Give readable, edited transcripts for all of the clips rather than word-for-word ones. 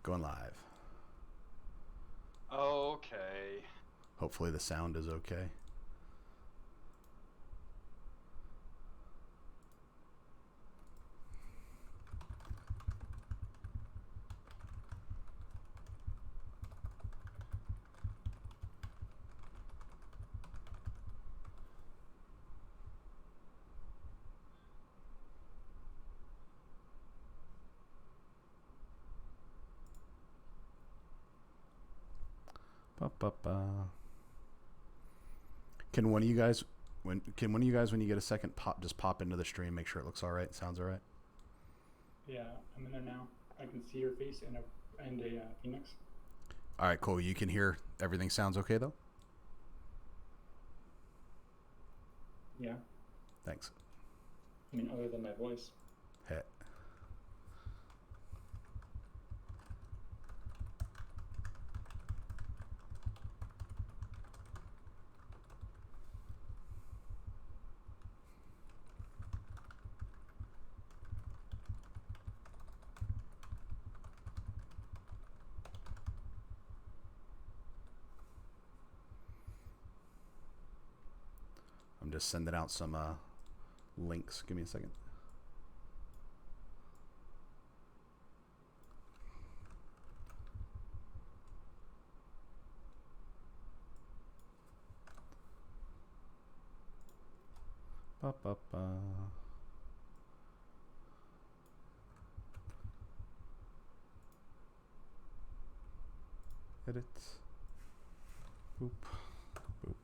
Going live. Okay. Hopefully the sound is okay. Ba-ba-ba. Can one of you guys, when you get a second, just pop into the stream, make sure it looks all right, sounds all right? Yeah, I'm in there now. I can see your face and a Phoenix. All right, cool. You can hear everything sounds okay though? Yeah. Thanks. I mean, other than my voice. Hey. I'm just sending out some links. Give me a second. Ba-ba-ba. Edit. Boop. Boop.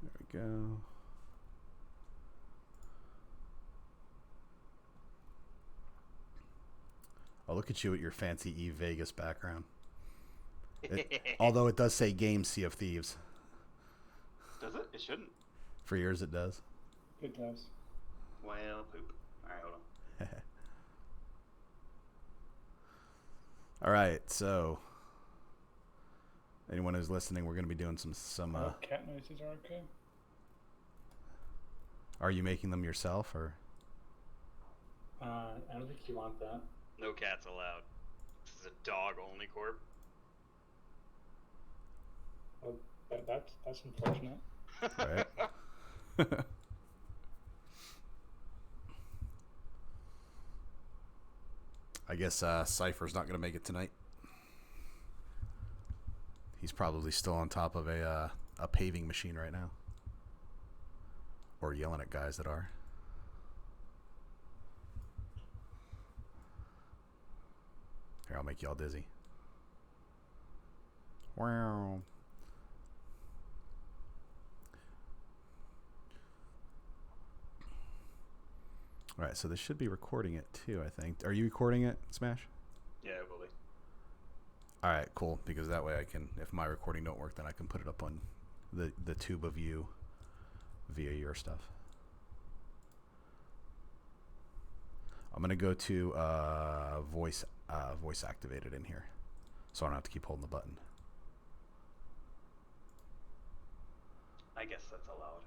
There we go. Oh, look at you with your fancy Vegas background. Although it does say Game Sea of Thieves. Does it? It shouldn't. For yours it does. It does. Well, poop. Alright, hold on. All right, so anyone who's listening, we're going to be doing some cat noises are okay. Are you making them yourself or? I don't think you want that. No cats allowed. This is a dog-only corp. Well, that's unfortunate. All right. I guess Cypher's not going to make it tonight. He's probably still on top of a paving machine right now. Or yelling at guys that are. Here, I'll make y'all dizzy. Wow. All right, so this should be recording it too, I think. Are you recording it, Smash? Yeah, it will be. All right, cool. Because that way I can, if my recording don't work, then I can put it up on the tube of you via your stuff. I'm gonna go to voice activated in here, so I don't have to keep holding the button. I guess that's allowed.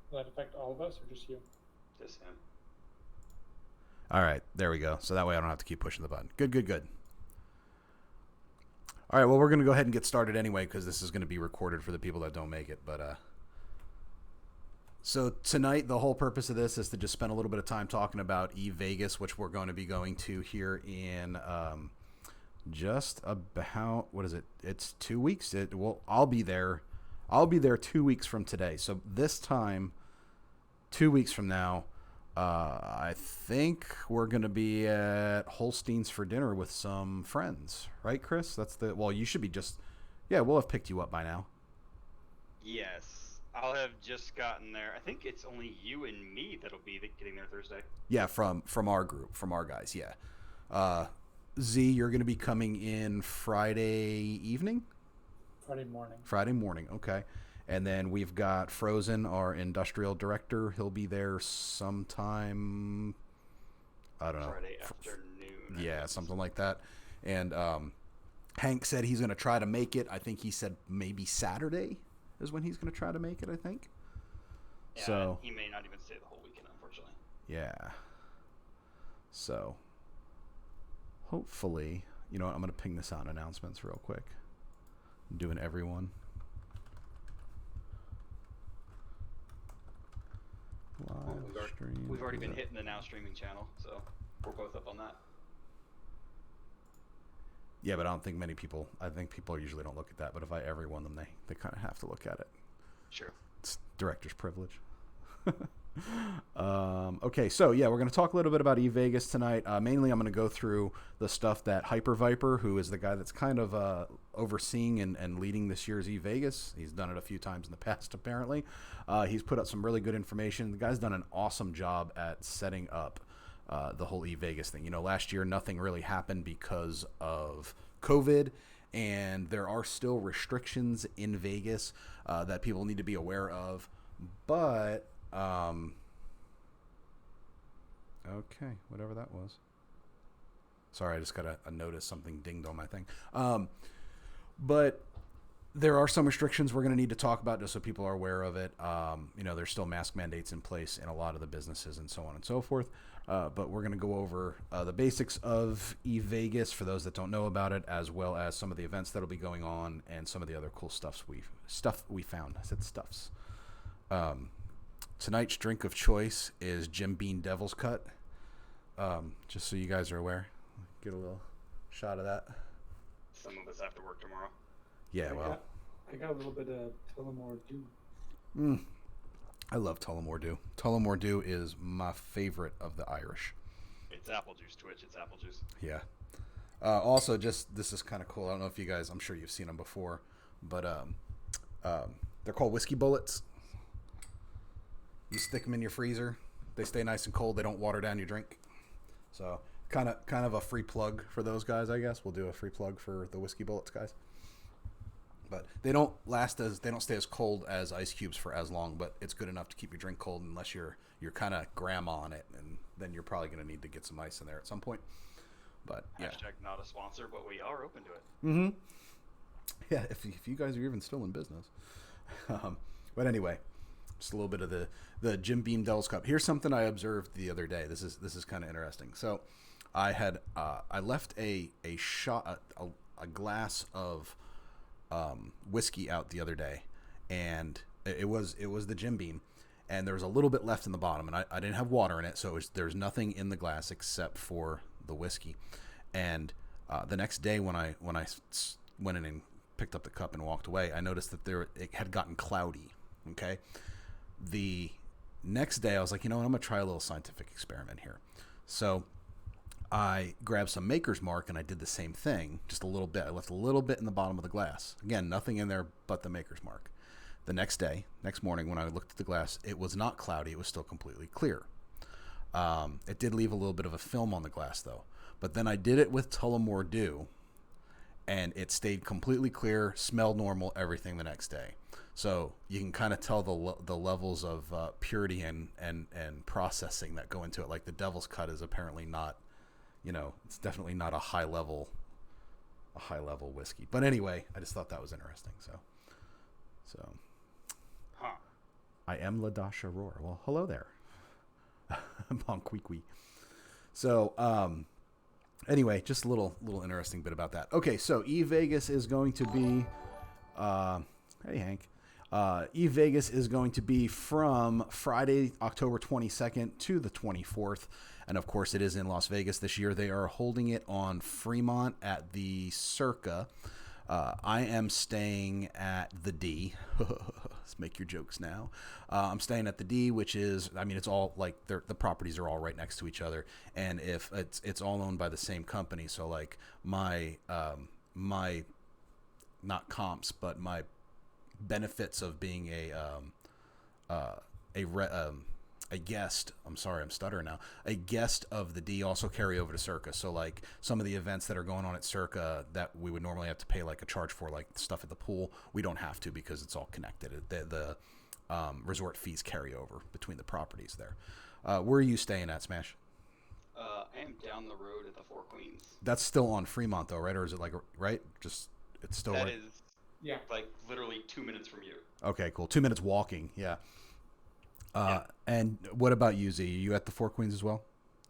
Will that affect all of us or just you? Just him. All right, there we go. So that way I don't have to keep pushing the button. Good, good, good. All right, well, we're going to go ahead and get started anyway because this is going to be recorded for the people that don't make it. But so tonight, the whole purpose of this is to just spend a little bit of time talking about Vegas, which we're going to be going to here in just about, what is it? It's 2 weeks. I'll be there. I'll be there 2 weeks from today. So this time, 2 weeks from now, I think we're going to be at Holstein's for dinner with some friends. Right, Chris? Well, you should be we'll have picked you up by now. Yes. I'll have just gotten there. I think it's only you and me that'll be getting there Thursday. Yeah, from our group, from our guys, yeah. Z, you're going to be coming in Friday evening? Friday morning, okay. And then we've got Frozen, our industrial director. He'll be there sometime, I don't know. Friday afternoon. Yeah, something like that. And Hank said he's going to try to make it. I think he said maybe Saturday is when he's going to try to make it, I think. Yeah, so he may not even stay the whole weekend, unfortunately. Yeah. So, hopefully, you know what, I'm going to ping this out in announcements real quick. I'm doing everyone. Live stream. We've already been hitting the now streaming channel, so we're both up on that. Yeah, but I don't think many people, I think people usually don't look at that, but if I ever won them, they kind of have to look at it. Sure. It's director's privilege. Okay, so yeah, we're going to talk a little bit about eVegas tonight. Mainly, I'm going to go through the stuff that Hyper Viper, who is the guy that's kind of overseeing and leading this year's eVegas. He's done it a few times in the past, apparently. He's put out some really good information. The guy's done an awesome job at setting up the whole eVegas thing. You know, last year nothing really happened because of COVID, and there are still restrictions in Vegas that people need to be aware of. But okay, whatever that was. Sorry, I just got a notice, something dinged on my thing. But there are some restrictions we're going to need to talk about just so people are aware of it. You know, there's still mask mandates in place in a lot of the businesses and so on and so forth. But we're going to go over the basics of eVegas for those that don't know about it, as well as some of the events that'll be going on and some of the other cool stuff we found. I said stuffs. Tonight's drink of choice is Jim Beam Devil's Cut. Just so you guys are aware. Get a little shot of that. Some of us have to work tomorrow. Yeah, well. I got a little bit of Tullamore Dew. I love Tullamore Dew. Tullamore Dew is my favorite of the Irish. It's apple juice, Twitch. It's apple juice. Yeah. Also, just this is kind of cool. I don't know if you guys, I'm sure you've seen them before, but they're called whiskey bullets. You stick them in your freezer. They stay nice and cold. They don't water down your drink. So kind of a free plug for those guys, I guess. We'll do a free plug for the whiskey bullets guys. But they don't stay as cold as ice cubes for as long, but it's good enough to keep your drink cold unless you're kind of grandma on it, and then you're probably going to need to get some ice in there at some point. But yeah. Hashtag not a sponsor, but we are open to it. Mm-hmm. Yeah, if you guys are even still in business. But anyway, just a little bit of the Jim Beam Devil's Cup. Here's something I observed the other day. This is kind of interesting. So I had I left a glass of whiskey out the other day, and it was the Jim Beam, and there was a little bit left in the bottom, and I didn't have water in it, so there's nothing in the glass except for the whiskey. And the next day when I went in and picked up the cup and walked away, I noticed that it had gotten cloudy. Okay, the next day I was like, you know what, I'm gonna try a little scientific experiment here. So I grabbed some Maker's Mark and I did the same thing, just a little bit. I left a little bit in the bottom of the glass. Again, nothing in there but the Maker's Mark. The next morning when I looked at the glass, it was not cloudy. It was still completely clear. It did leave a little bit of a film on the glass though. But then I did it with Tullamore Dew, and it stayed completely clear, smelled normal, everything the next day. So you can kind of tell the levels of purity and processing that go into it. Like the Devil's Cut is apparently not, you know, it's definitely not a high level whiskey. But anyway, I just thought that was interesting. So Huh. I am Ladasha Roar. Well, hello there. Bonqueequee. So anyway, just a little interesting bit about that. Okay, so eVegas is going to be hey Hank. eVegas is going to be from Friday, October 22nd to the 24th. And of course, it is in Las Vegas this year. They are holding it on Fremont at the Circa. I am staying at the D. Let's make your jokes now. I'm staying at the D, which is, I mean, it's all like the properties are all right next to each other, and if it's all owned by the same company. So like my not comps, but my benefits of being a guest, I'm sorry, I'm stuttering now, a guest of the D also carry over to Circa. So like some of the events that are going on at Circa that we would normally have to pay like a charge for, like stuff at the pool, we don't have to because it's all connected. The resort fees carry over between the properties there. Where are you staying at, Smash? I am down the road at the Four Queens. That's still on Fremont though, right? Or is it like, right? Just, it's still That right? is, like literally 2 minutes from you. Okay, cool. 2 minutes walking. Yeah. And what about you, Z? Are you at the Four Queens as well?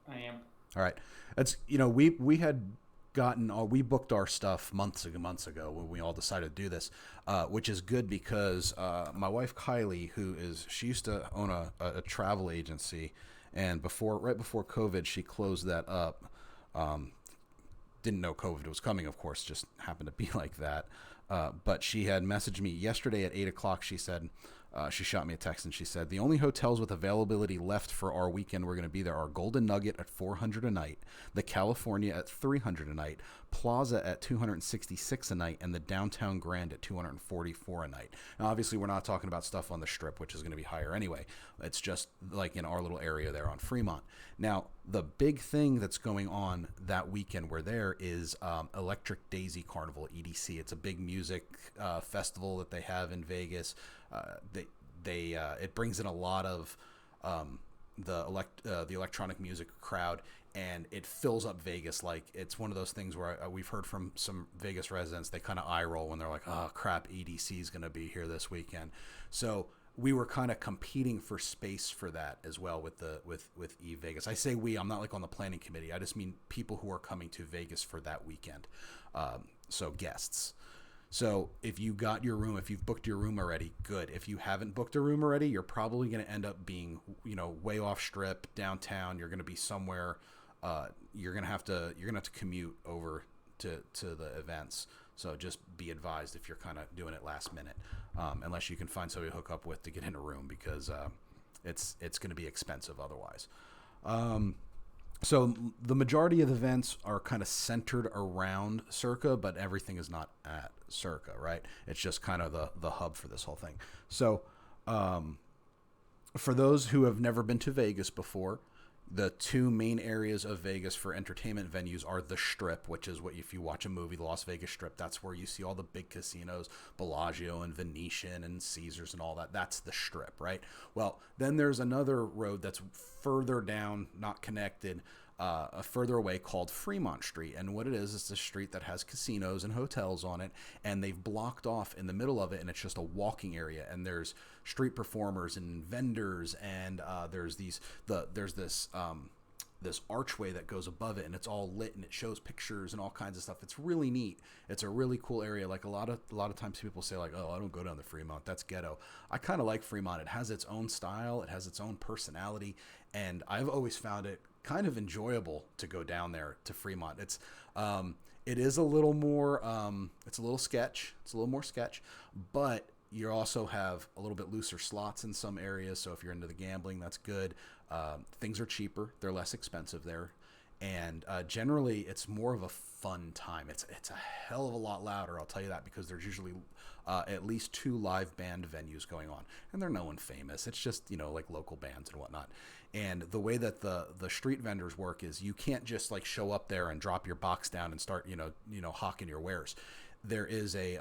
I am. All right. That's, we had we booked our stuff months ago when we all decided to do this, which is good because my wife Kylie, she used to own a travel agency, and right before COVID, she closed that up. Didn't know COVID was coming, of course, just happened to be like that. But she had messaged me yesterday at 8:00. She said, she shot me a text and she said, the only hotels with availability left for our weekend we're going to be there are Golden Nugget at $400 a night, the California at $300 a night, Plaza at $266 a night, and the Downtown Grand at $244 a night. Now, obviously, we're not talking about stuff on the Strip, which is going to be higher anyway. It's just like in our little area there on Fremont. Now, the big thing that's going on that weekend we're there is Electric Daisy Carnival, EDC. It's a big music festival that they have in Vegas. It brings in a lot of the electronic music crowd, and it fills up Vegas. Like, it's one of those things where we've heard from some Vegas residents, they kind of eye roll when they're like, oh crap, EDC is going to be here this weekend. So we were kind of competing for space for that as well with eVegas. I say we, I'm not like on the planning committee. I just mean people who are coming to Vegas for that weekend. So guests. So if you got your room, if you've booked your room already, good. If you haven't booked a room already, you're probably going to end up being, way off Strip, downtown. You're going to be somewhere. You're going to have to commute over to the events. So just be advised if you're kind of doing it last minute, unless you can find somebody to hook up with to get in a room, because it's going to be expensive otherwise. So the majority of the events are kind of centered around Circa, but everything is not at Circa, right? It's just kind of the hub for this whole thing. So for those who have never been to Vegas before, the two main areas of Vegas for entertainment venues are the Strip, which is what, if you watch a movie, the Las Vegas Strip, that's where you see all the big casinos, Bellagio and Venetian and Caesars and all that. That's the Strip, right? Well, then there's another road that's further down, not connected, further away, called Fremont Street. And what it is a street that has casinos and hotels on it, and they've blocked off in the middle of it, and it's just a walking area, and there's street performers and vendors, and there's this archway that goes above it, and it's all lit, and it shows pictures and all kinds of stuff. It's really neat. It's a really cool area. Like a lot of times people say like, oh, I don't go down to Fremont, that's ghetto. I kind of like Fremont. It has its own style, it has its own personality, and I've always found it kind of enjoyable to go down there to Fremont. It is a little more it's a little more sketch, but you also have a little bit looser slots in some areas, so if you're into the gambling, that's good. Things are cheaper, they're less expensive there, and generally it's more of a fun time. It's a hell of a lot louder, I'll tell you that, because there's usually at least 2 live band venues going on, and they're no one famous. It's just like local bands and whatnot. And the way that the street vendors work is you can't just like show up there and drop your box down and start hawking your wares. There is a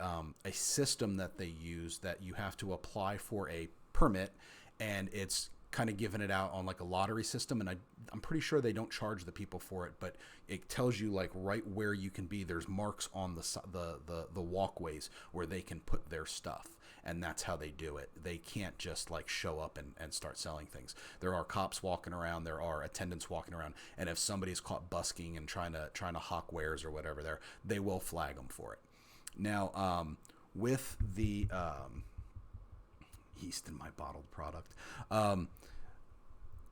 system that they use that you have to apply for a permit, and it's kind of giving it out on like a lottery system, and I'm pretty sure they don't charge the people for it, but it tells you like right where you can be. There's marks on the walkways where they can put their stuff, and that's how they do it. They can't just like show up and start selling things. There are cops walking around, there are attendants walking around, and if somebody's caught busking and trying to hawk wares or whatever there, they will flag them for it. Now, with the yeast in my bottled product,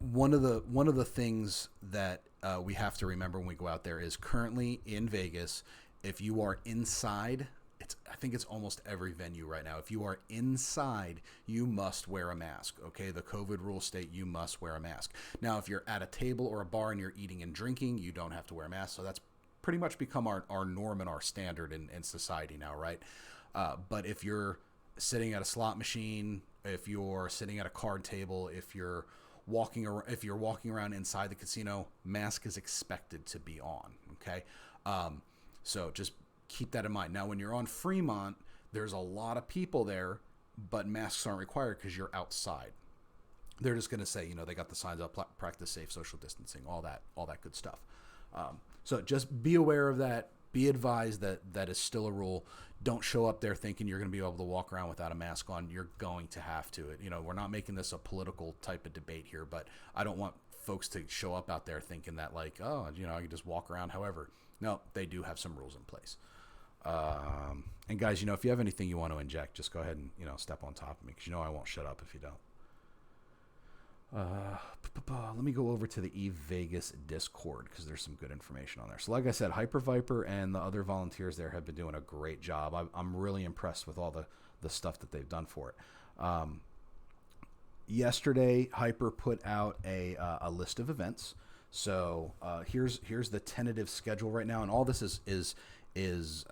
one of the things that we have to remember when we go out there is currently in Vegas, if you are inside, I think it's almost every venue right now, if you are inside, you must wear a mask. Okay, the COVID rules state you must wear a mask. Now, if you're at a table or a bar and you're eating and drinking, you don't have to wear a mask. So that's pretty much become our norm and our standard in society now, right? But if you're sitting at a slot machine, if you're sitting at a card table, if you're walking around inside the casino, mask is expected to be on. Okay, so just keep that in mind. Now, when you're on Fremont, there's a lot of people there, but masks aren't required because you're outside. They're just going to say, they got the signs up, practice safe social distancing, all that good stuff. So just be aware of that. be advised that is still a rule. Don't show up there thinking you're going to be able to walk around without a mask on. You're going to have to. We're not making this a political type of debate here, but I don't want folks to show up out there thinking that like, I can just walk around however. No, they do have some rules in place. And guys, if you have anything you want to inject, just go ahead and, step on top of me, because I won't shut up if you don't. Let me go over to the eVegas Discord, because there's some good information on there. So like I said, Hyper Viper and the other volunteers there have been doing a great job. I'm really impressed with all the stuff that they've done for it. Yesterday, Hyper put out a list of events. So here's the tentative schedule right now, and all this is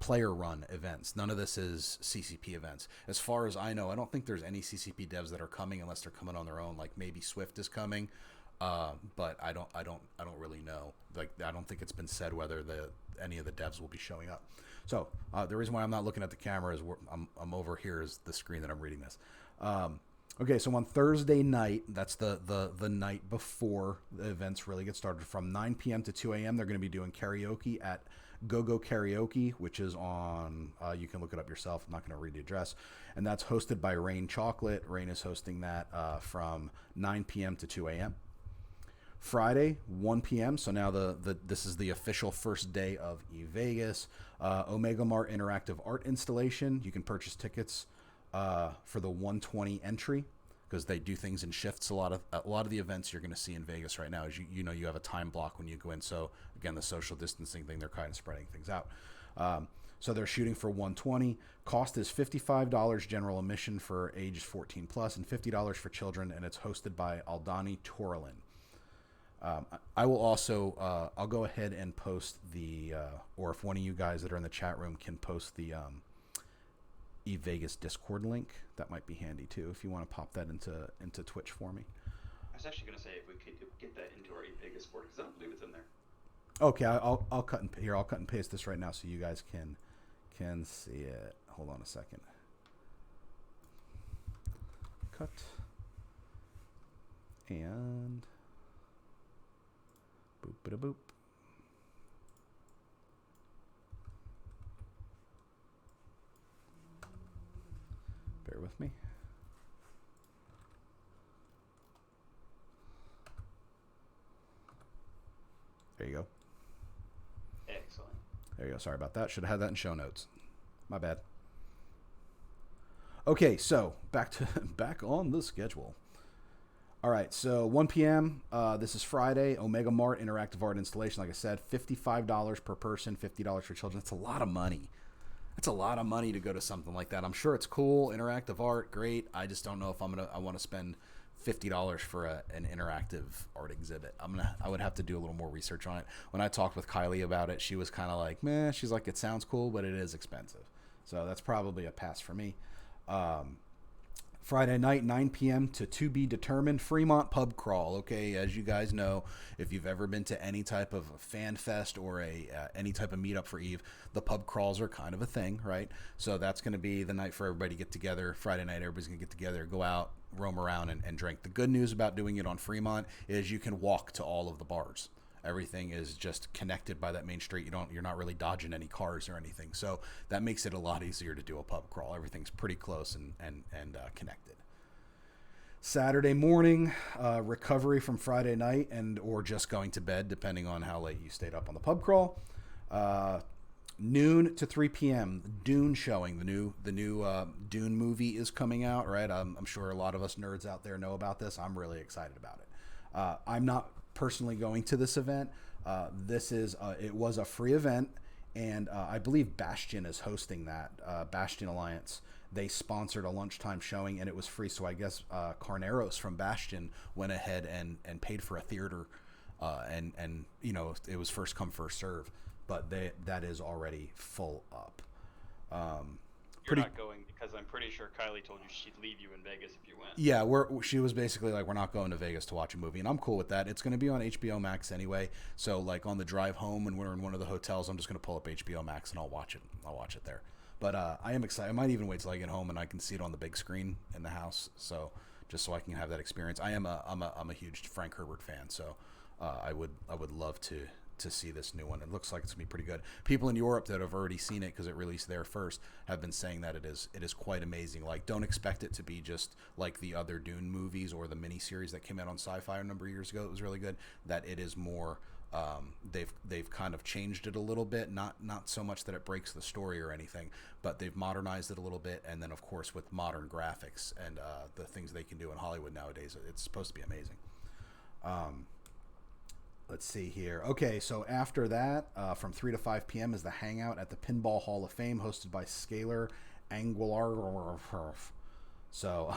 player run events. None of this is CCP events. As far as I know, I don't think there's any CCP devs that are coming unless they're coming on their own. Like maybe Swift is coming, but I don't really know. Like I don't think it's been said whether any of the devs will be showing up. So the reason why I'm not looking at the camera is I'm over here is the screen that I'm reading this. Okay, so on Thursday night, that's the night before the events really get started, from 9 p.m. to 2 a.m., they're going to be doing karaoke at Go Karaoke, which is on, you can look it up yourself. I'm not going to read the address. And that's hosted by Rain Chocolate. Rain is hosting that from 9 p.m. to 2 a.m. Friday, 1 p.m. So now this is the official first day of eVegas. Omega Mart Interactive Art Installation. You can purchase tickets for the 120 entry, because they do things in shifts. A lot of the events you're going to see in Vegas right now is you have a time block when you go in. So again, the social distancing thing, they're kind of spreading things out. So they're shooting for 120. Cost is $55 general admission for ages 14 plus, and $50 for children, and it's hosted by Aldani Torlin. I will also I'll go ahead and post or if one of you guys that are in the chat room can post the eVegas Discord link, that might be handy too if you want to pop that into Twitch for me. I was actually going to say if we could get that into our eVegas Discord, because I don't believe it's in there. Okay, I'll cut and paste this right now so you guys can see it. Hold on a second. Cut and boop bada boop. Bear with me. There you go. Excellent. There you go. Sorry about that. Should have had that in show notes. My bad. Okay, so back on the schedule. All right, so 1 p.m. This is Friday. Omega Mart Interactive Art Installation. Like I said, $55 per person, $50 for children. That's a lot of money. That's a lot of money to go to something like that. I'm sure it's cool, interactive art, great. I just don't know if I want to spend $50 for an interactive art exhibit. I would have to do a little more research on it. When I talked with Kylie about it, she was kind of like, meh. She's like, it sounds cool, but it is expensive. So that's probably a pass for me. Friday night, 9 p.m. to be determined, Fremont Pub Crawl. Okay, as you guys know, if you've ever been to any type of fan fest or any type of meetup for Eve, the pub crawls are kind of a thing, right? So that's going to be the night for everybody to get together. Friday night, everybody's going to get together, go out, roam around, and drink. The good news about doing it on Fremont is you can walk to all of the bars. Everything is just connected by that main street. You're not really dodging any cars or anything. So that makes it a lot easier to do a pub crawl. Everything's pretty close and connected. Saturday morning, recovery from Friday night or just going to bed, depending on how late you stayed up on the pub crawl. Noon to 3 p.m. Dune showing. The new Dune movie is coming out, right? I'm sure a lot of us nerds out there know about this. I'm really excited about it. I'm not personally going to this event. It was a free event, and I believe Bastion is hosting that. Bastion Alliance, they sponsored a lunchtime showing, and it was free. So I guess Carneros from Bastion went ahead and paid for a theater, and it was first come first serve, but that is already full up. You're not going because I'm pretty sure Kylie told you she'd leave you in Vegas if you went. Yeah, she was basically like, we're not going to Vegas to watch a movie, and I'm cool with that. It's going to be on HBO Max anyway, so like on the drive home when we're in one of the hotels, I'm just going to pull up HBO Max and I'll watch it there. But I am excited. I might even wait till I get home and I can see it on the big screen in the house, so just so I can have that experience. I'm a huge Frank Herbert fan, so I would love to to see this new one. It looks like it's gonna be pretty good. People in Europe that have already seen it because it released there first have been saying that it is quite amazing. Like, don't expect it to be just like the other Dune movies or the miniseries that came out on Sci-Fi a number of years ago. It was really good. That it is more. They've kind of changed it a little bit, not so much that it breaks the story or anything, but they've modernized it a little bit, and then of course with modern graphics and the things they can do in Hollywood nowadays, it's supposed to be amazing. Let's see here. Okay, so after that, from 3 to 5 p.m. is the Hangout at the Pinball Hall of Fame, hosted by Scalar Angular. So,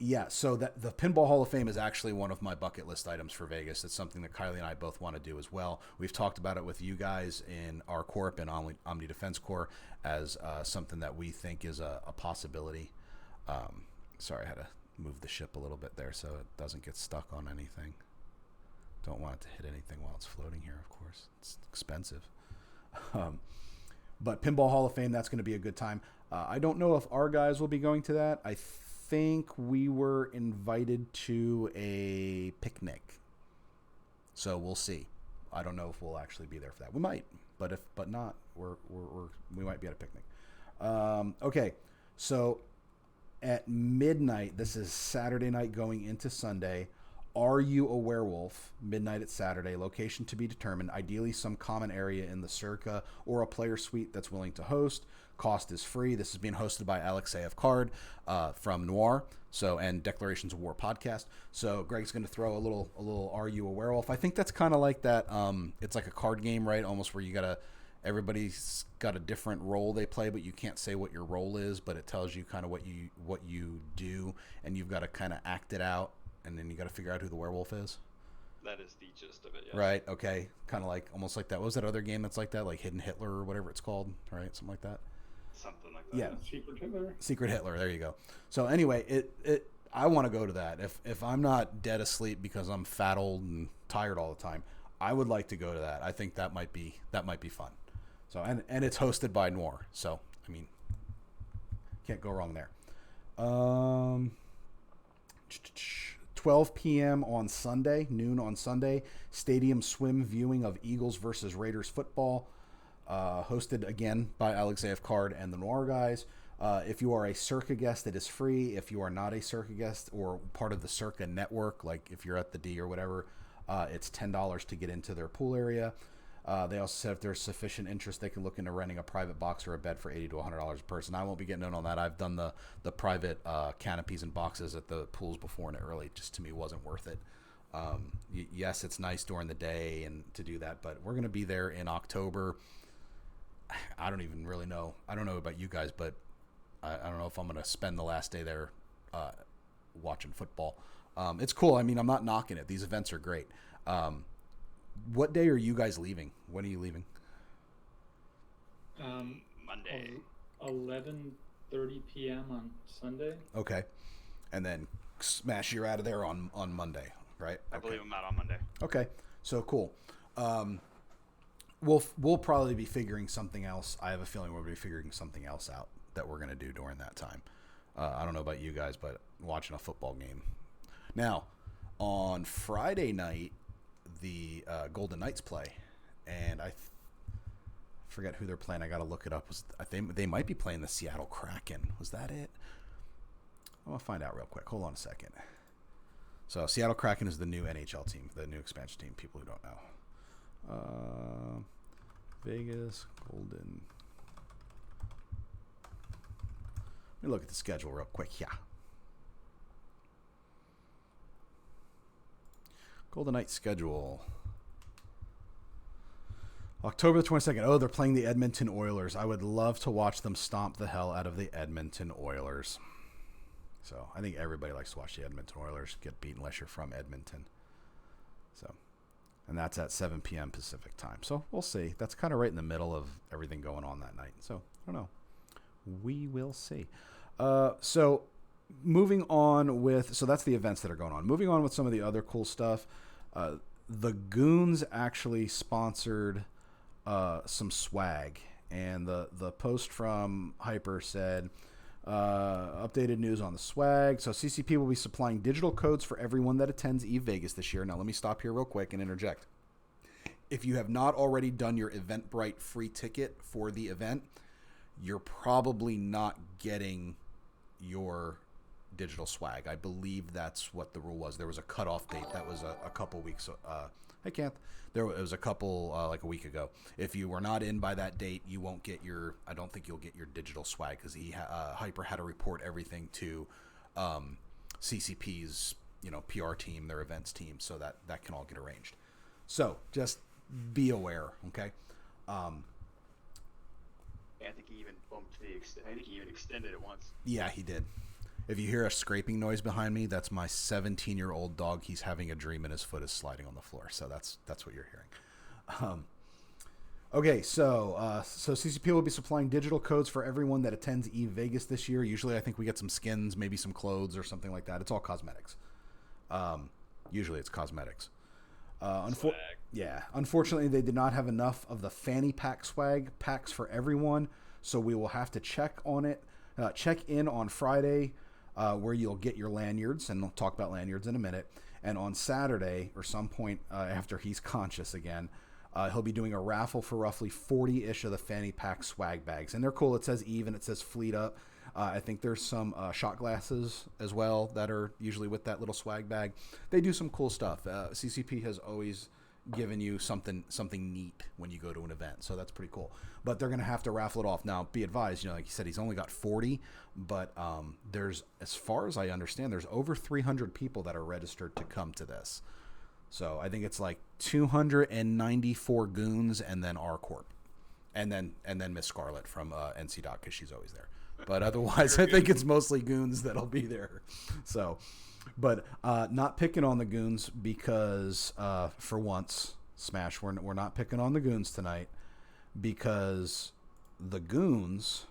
yeah, so the Pinball Hall of Fame is actually one of my bucket list items for Vegas. It's something that Kylie and I both want to do as well. We've talked about it with you guys in our Corp and Omni Defense Corps as something that we think is a possibility. Sorry, I had to move the ship a little bit there so it doesn't get stuck on anything. Don't want it to hit anything while it's floating here, of course. It's expensive. But Pinball Hall of Fame, that's going to be a good time. I don't know if our guys will be going to that. I think we were invited to a picnic, so we'll see. I don't know if we'll actually be there for that. We might, but not, we might be at a picnic. Okay, so at midnight, this is Saturday night going into Sunday. Are You a Werewolf? Midnight at Saturday. Location to be determined. Ideally, some common area in the Circa or a player suite that's willing to host. Cost is free. This is being hosted by Alexeyev Card from Noir, and Declarations of War podcast. So Greg's going to throw a little Are You a Werewolf? I think that's kind of like that. It's like a card game, right? Almost where everybody's got a different role they play, but you can't say what your role is, but it tells you kind of what you do, and you've got to kind of act it out. And then you got to figure out who the werewolf is. That is the gist of it, yeah. Right, okay. Kind of like, almost like that. What was that other game that's like that? Like Hidden Hitler or whatever it's called, right? Something like that. Something like that. Yeah. Secret Hitler. Secret Hitler, there you go. So anyway, I want to go to that. If I'm not dead asleep because I'm fat, old, and tired all the time, I would like to go to that. I think that might be fun. So, and it's hosted by Noir. So, I mean, can't go wrong there. 12 p.m. on Sunday, noon on Sunday, stadium swim viewing of Eagles versus Raiders football, hosted again by Alexeyev Card and the Noir guys. If you are a Circa guest, it is free. If you are not a Circa guest or part of the Circa network, like if you're at the D or whatever, it's $10 to get into their pool area. They also said if there's sufficient interest, they can look into renting a private box or a bed for $80 to $100 a person. I won't be getting in on that. I've done the private canopies and boxes at the pools before, and it really just to me wasn't worth it. Yes, it's nice during the day and to do that, but we're going to be there in October. I don't even really know. I don't know about you guys, but I don't know if I'm going to spend the last day there watching football. It's cool. I mean, I'm not knocking it. These events are great. What day are you guys leaving? When are you leaving? Monday. 11:30 p.m. on Sunday. Okay. And then smash you're out of there on Monday, right? I believe I'm out on Monday. Okay. So cool. We'll probably be figuring something else. I have a feeling we'll be figuring something else out that we're going to do during that time. I don't know about you guys, but watching a football game. Now, on Friday night, the Golden Knights play, and I forget who they're playing. I got to look it up. They might be playing the Seattle Kraken. Was that it? I'll find out real quick. Hold on a second. So Seattle Kraken is the new NHL team, the new expansion team. People who don't know. Vegas Golden. Let me look at the schedule real quick. Yeah. Golden Knights schedule. October the 22nd. Oh, they're playing the Edmonton Oilers. I would love to watch them stomp the hell out of the Edmonton Oilers. So I think everybody likes to watch the Edmonton Oilers get beat unless you're from Edmonton. So, and that's at 7 p.m. Pacific time. So we'll see. That's kind of right in the middle of everything going on that night. So I don't know. We will see. So moving on with, so that's the events that are going on. Moving on with some of the other cool stuff. The Goons actually sponsored some swag, and the post from Hyper said, updated news on the swag. So CCP will be supplying digital codes for everyone that attends Eve Vegas this year. Now let me stop here real quick and interject. if you have not already done your Eventbrite free ticket for the event, you're probably not getting your digital swag. I believe that's what the rule was. There was a cutoff date that was a couple weeks. I can't. It was a couple like a week ago. If you were not in by that date, you won't get your. I don't think you'll get your digital swag because Hyper had to report everything to CCP's PR team, their events team, so that can all get arranged. So just be aware, okay? I think he even bumped I think he even extended it once. Yeah, he did. If you hear a scraping noise behind me, that's my 17-year-old dog. He's having a dream and his foot is sliding on the floor. So that's what you're hearing. Okay, so CCP will be supplying digital codes for everyone that attends Vegas this year. Usually I think we get some skins, maybe some clothes or something like that. It's all cosmetics. Usually it's cosmetics. Unfortunately, they did not have enough of the fanny pack swag packs for everyone, so we will have to check in on Friday, where you'll get your lanyards, and we'll talk about lanyards in a minute. And on Saturday, or some point after he's conscious again, he'll be doing a raffle for roughly 40-ish of the fanny pack swag bags, and they're cool. It says Eve and it says Fleet Up. I think there's some shot glasses as well that are usually with that little swag bag. They do some cool stuff. CCP has always given you something neat when you go to an event, so that's pretty cool. But they're going to have to raffle it off. Now, be advised, like you said, he's only got 40, but there's, as far as I understand, there's over 300 people that are registered to come to this. So I think it's like 294 goons and then R Corp. And then Miss Scarlet from NC Doc, because she's always there. But otherwise, I think it's mostly goons that'll be there. So, but not picking on the goons because, for once, Smash, we're not picking on the goons tonight because the goons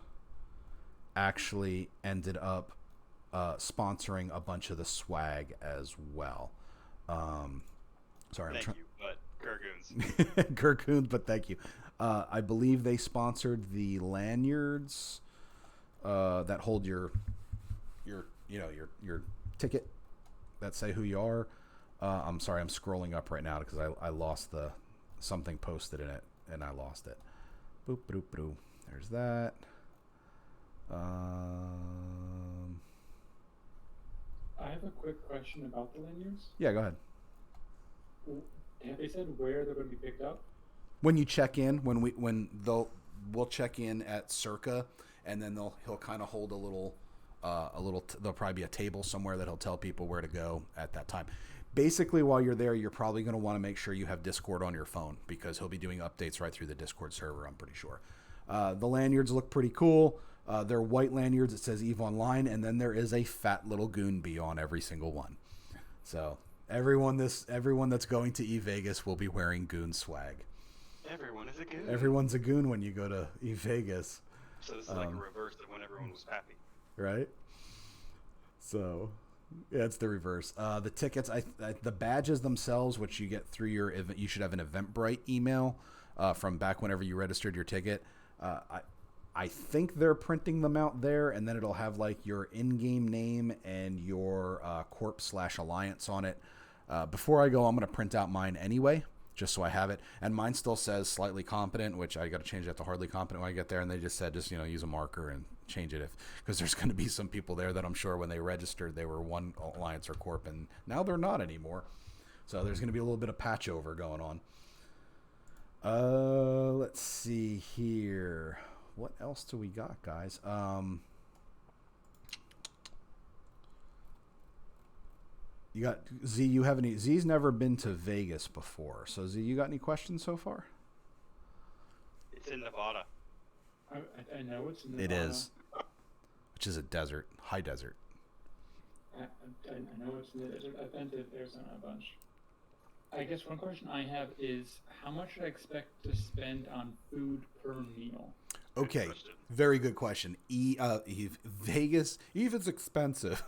actually ended up sponsoring a bunch of the swag as well. Sorry, thank you, but Gurgoons. Gurgoons, but thank you. I believe they sponsored the lanyards that hold your ticket that say who you are. I'm sorry, I'm scrolling up right now because I lost something posted in it and I lost it. Boop boop boop. There's that. I have a quick question about the lanyards. Yeah, go ahead. Have they said where they're going to be picked up? When you check in, we'll check in at Circa, and then he'll kind of hold a little. There'll probably be a table somewhere that he'll tell people where to go at that time. Basically, while you're there, you're probably going to want to make sure you have Discord on your phone because he'll be doing updates right through the Discord server. I'm pretty sure. The lanyards look pretty cool. They're white lanyards. It says Eve Online, and then there is a fat little goon bee on every single one. So everyone that's going to Eve Vegas will be wearing goon swag. Everyone is a goon. Everyone's a goon when you go to Eve Vegas. So this is like a reverse of when everyone was happy. Right? So, yeah, it's the reverse. The tickets, the badges themselves, which you get through your event, you should have an Eventbrite email from back whenever you registered your ticket. I think they're printing them out there, and then it'll have like your in-game name and your corp/alliance on it. Before I go, I'm going to print out mine anyway, just so I have it. And mine still says slightly competent, which I got to change that to hardly competent when I get there. And they just said, use a marker and change it because there's going to be some people there that I'm sure when they registered, they were one alliance or corp, and now they're not anymore. So there's going to be a little bit of patch over going on. Let's see here. What else do we got, guys? You got Z. You have any? Z's never been to Vegas before, so Z, you got any questions so far? It's in Nevada. I know it's in Nevada. It is, which is a desert, high desert. I know it's in the desert. I've been to Arizona a bunch. I guess one question I have is how much should I expect to spend on food per meal? Okay, very good question. Vegas, even it's expensive.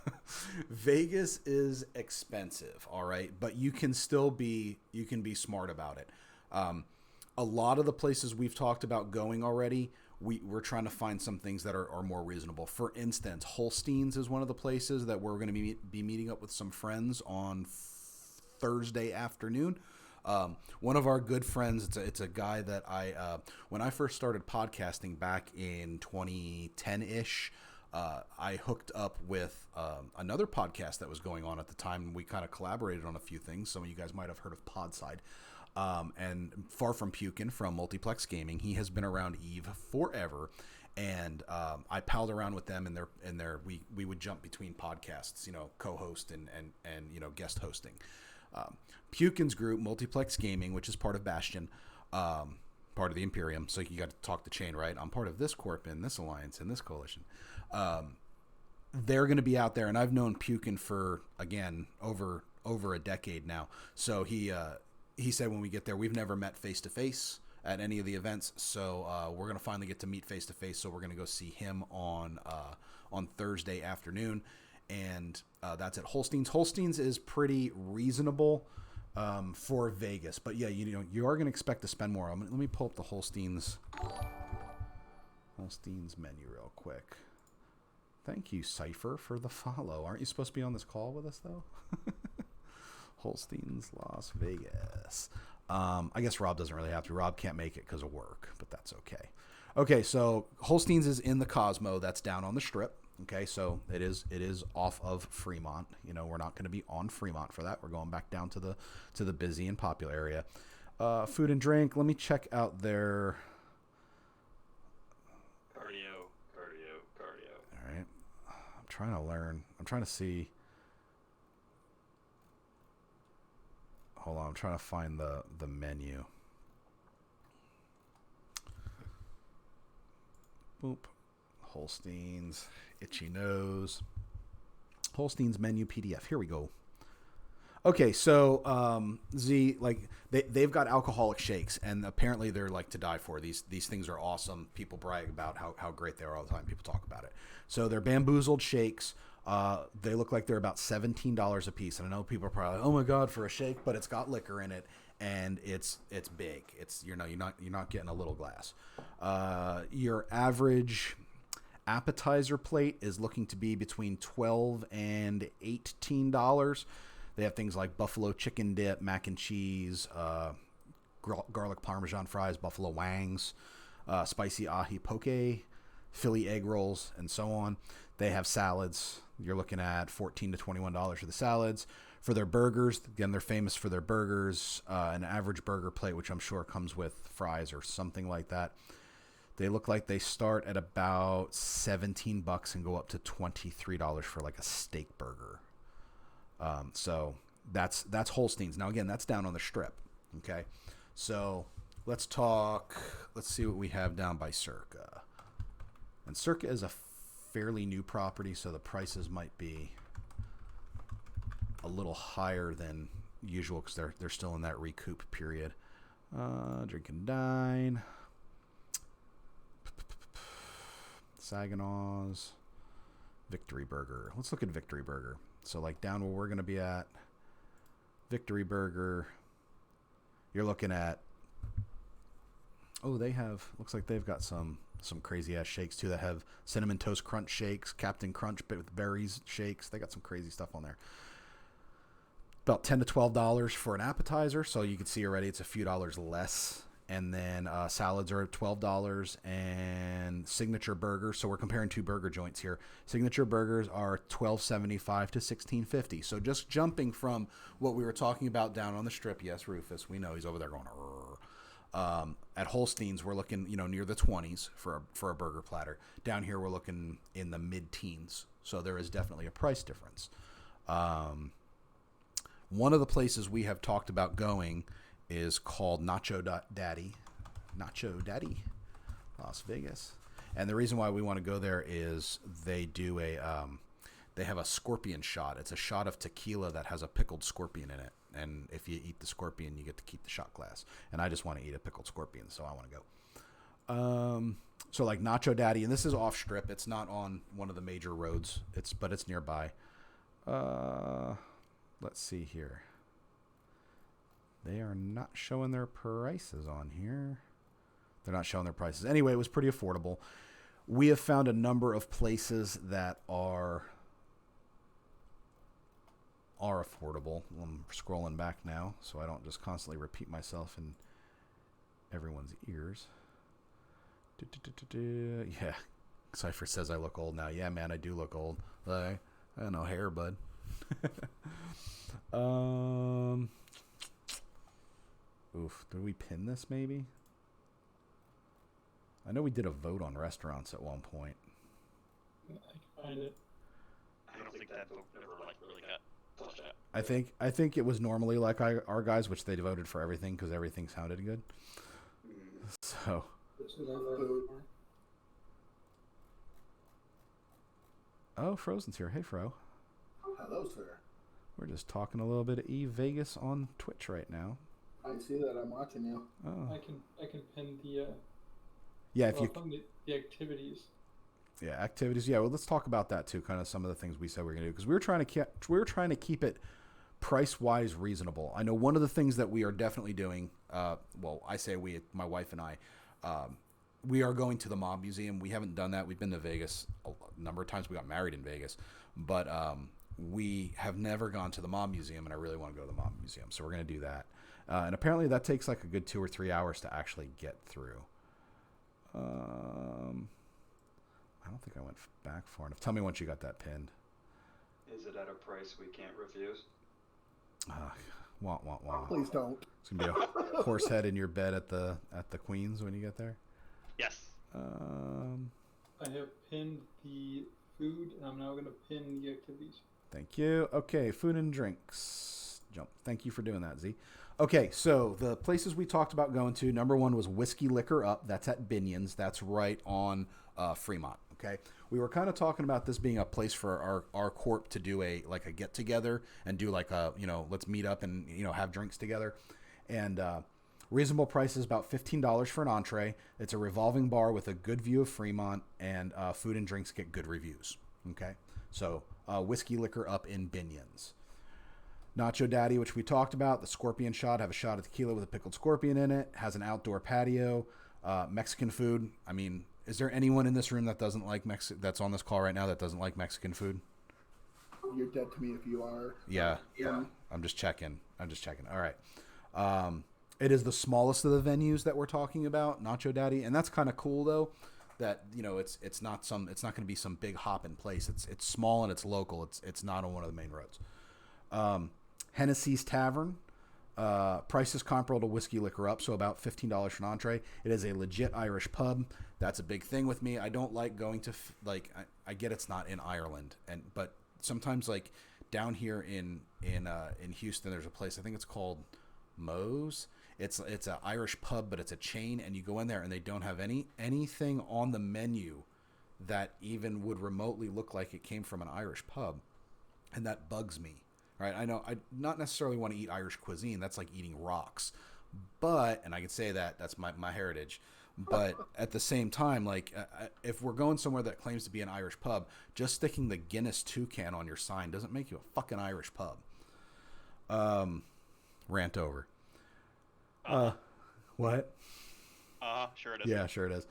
Vegas is expensive, all right, but you can be smart about it. A lot of the places we've talked about going already, we're trying to find some things that are more reasonable. For instance, Holstein's is one of the places that we're going to be meeting up with some friends on Thursday afternoon. One of our good friends, it's a guy that when I first started podcasting back in 2010-ish, I hooked up with another podcast that was going on at the time, and we kind of collaborated on a few things. Some of you guys might have heard of Podside. And Far From Pukin from Multiplex Gaming. He has been around Eve forever. And I palled around with them, and we would jump between podcasts, co-host and guest hosting. Pukin's group, Multiplex Gaming, which is part of Bastion, part of the Imperium. So you got to talk the chain, right? I'm part of this corp and this alliance and this coalition. They're going to be out there, and I've known Pukin for, again, over a decade now. So he said when we get there, we've never met face to face at any of the events, so we're going to finally get to meet face to face. So we're going to go see him on Thursday afternoon, and that's at Holstein's. Holstein's is pretty reasonable for Vegas, but yeah, you are going to expect to spend more. Let me pull up the Holstein's menu real quick. Thank you, Cypher, for the follow. Aren't you supposed to be on this call with us though? Holstein's Las Vegas. I guess Rob doesn't really have to. Rob can't make it because of work, but that's okay. Okay, so Holstein's is in the Cosmo. That's down on the Strip. Okay, so it is off of Fremont. We're not going to be on Fremont for that. We're going back down to the busy and popular area. Food and drink. Let me check out their Cardio. All right. I'm trying to learn. I'm trying to see. Hold on, I'm trying to find the menu. Boop. Holstein's, itchy nose. Holstein's menu PDF. Here we go. Okay, so they've got alcoholic shakes, and apparently they're like to die for. These things are awesome. People brag about how great they are all the time. People talk about it. So they're bamboozled shakes. They look like they're about $17 a piece, and I know people are probably like, "Oh my god, for a shake!" But it's got liquor in it, and it's big. It's you're not getting a little glass. Your average appetizer plate is looking to be between $12 and $18. They have things like buffalo chicken dip, mac and cheese, garlic parmesan fries, buffalo wangs, spicy ahi poke, Philly egg rolls, and so on. They have salads. You're looking at $14 to $21 for the salads. For their burgers, again, they're famous for their burgers. An average burger plate, which I'm sure comes with fries or something like that. They look like they start at about $17 and go up to $23 for like a steak burger. So that's Holstein's. Now, again, that's down on the Strip. Okay. So let's see what we have down by Circa. And Circa is a fairly new property, so the prices might be a little higher than usual because they're still in that recoup period. Drink and dine. Saginaw's. Victory Burger. Let's look at Victory Burger. So like down where we're going to be at, Victory Burger, you're looking at, looks like they've got some crazy ass shakes too that have Cinnamon Toast Crunch shakes, Captain Crunch with berries shakes. They got some crazy stuff on there. About $10 to $12 for an appetizer. So you can see already it's a few dollars less. And then salads are $12 and signature burgers. So we're comparing two burger joints here. Signature burgers are $12.75 to $16.50. So just jumping from what we were talking about down on the Strip. Yes, Rufus, we know he's over there going. At Holstein's, we're looking, near the 20s for a burger platter. Down here, we're looking in the mid-teens. So there is definitely a price difference. One of the places we have talked about going is called Nacho Daddy, Las Vegas. And the reason why we want to go there is they do they have a scorpion shot. It's a shot of tequila that has a pickled scorpion in it. And if you eat the scorpion, you get to keep the shot glass. And I just want to eat a pickled scorpion, so I want to go. So like Nacho Daddy, and this is off Strip. It's not on one of the major roads. But it's nearby. Let's see here. They are not showing their prices on here. They're not showing their prices. Anyway, it was pretty affordable. We have found a number of places that are are affordable. I'm scrolling back now so I don't just constantly repeat myself in everyone's ears. Yeah. Cypher says I look old now. Yeah, man, I do look old. I got no hair, bud. Oof. Did we pin this maybe? I know we did a vote on restaurants at one point. I can find it. I don't think that vote ever really got flushed out. I think it was normally like our guys, which they voted for everything because everything sounded good. So. Oh, Frozen's here. Hey, Fro. Hello, sir. We're just talking a little bit of Vegas on Twitch right now. I see that. I'm watching you. Oh. I can pin the. Yeah, if you. The activities. Yeah, activities. Yeah, well, let's talk about that too. Kind of some of the things we said we are gonna do because we were trying to keep it price wise reasonable. I know one of the things that we are definitely doing. Well, I say we, my wife and I. We are going to the Mob Museum. We haven't done that. We've been to Vegas a number of times. We got married in Vegas, but we have never gone to the Mob Museum, and I really want to go to the Mob Museum. So we're going to do that. And apparently that takes like a good 2 or 3 hours to actually get through. I don't think I went back far enough. Tell me once you got that pinned. Is it at a price we can't refuse? Wah. Please don't. It's going to be a horse head in your bed at the Queens when you get there. Yes. I have pinned the food, and I'm now going to pin the activities. Thank you. Okay, food and drinks. Jump. Thank you for doing that, Z. Okay, so the places we talked about going to, number one was Whiskey Liquor Up. That's at Binion's. That's right on Fremont. Okay, we were kind of talking about this being a place for our corp to do a get together and do like a let's meet up and have drinks together, and reasonable price is about $15 for an entree. It's a revolving bar with a good view of Fremont, and food and drinks get good reviews. Okay, so Whiskey Liquor Up in Binion's. Nacho Daddy, which we talked about, the Scorpion Shot, have a shot of tequila with a pickled scorpion in it, has an outdoor patio, Mexican food. I mean, is there anyone in this room that doesn't like that's on this call right now that doesn't like Mexican food? You're dead to me if you are. Yeah. I'm just checking. All right. It is the smallest of the venues that we're talking about, Nacho Daddy, and that's kind of cool though. That it's not going to be some big hop in place. It's small and it's local. It's not on one of the main roads. Hennessy's Tavern. Price is comparable to Whiskey Liquor Up, so about $15 for an entree. It is a legit Irish pub. That's a big thing with me. I don't like going to I get it's not in Ireland, but sometimes like down here in Houston, there's a place I think it's called Moe's. It's an Irish pub, but it's a chain, and you go in there and they don't have anything on the menu that even would remotely look like it came from an Irish pub, and that bugs me. Right? I know I not necessarily want to eat Irish cuisine. That's like eating rocks, and I can say that's my heritage. But at the same time, like if we're going somewhere that claims to be an Irish pub, just sticking the Guinness toucan on your sign doesn't make you a fucking Irish pub. Rant over. What? Sure it is. Yeah, sure it is.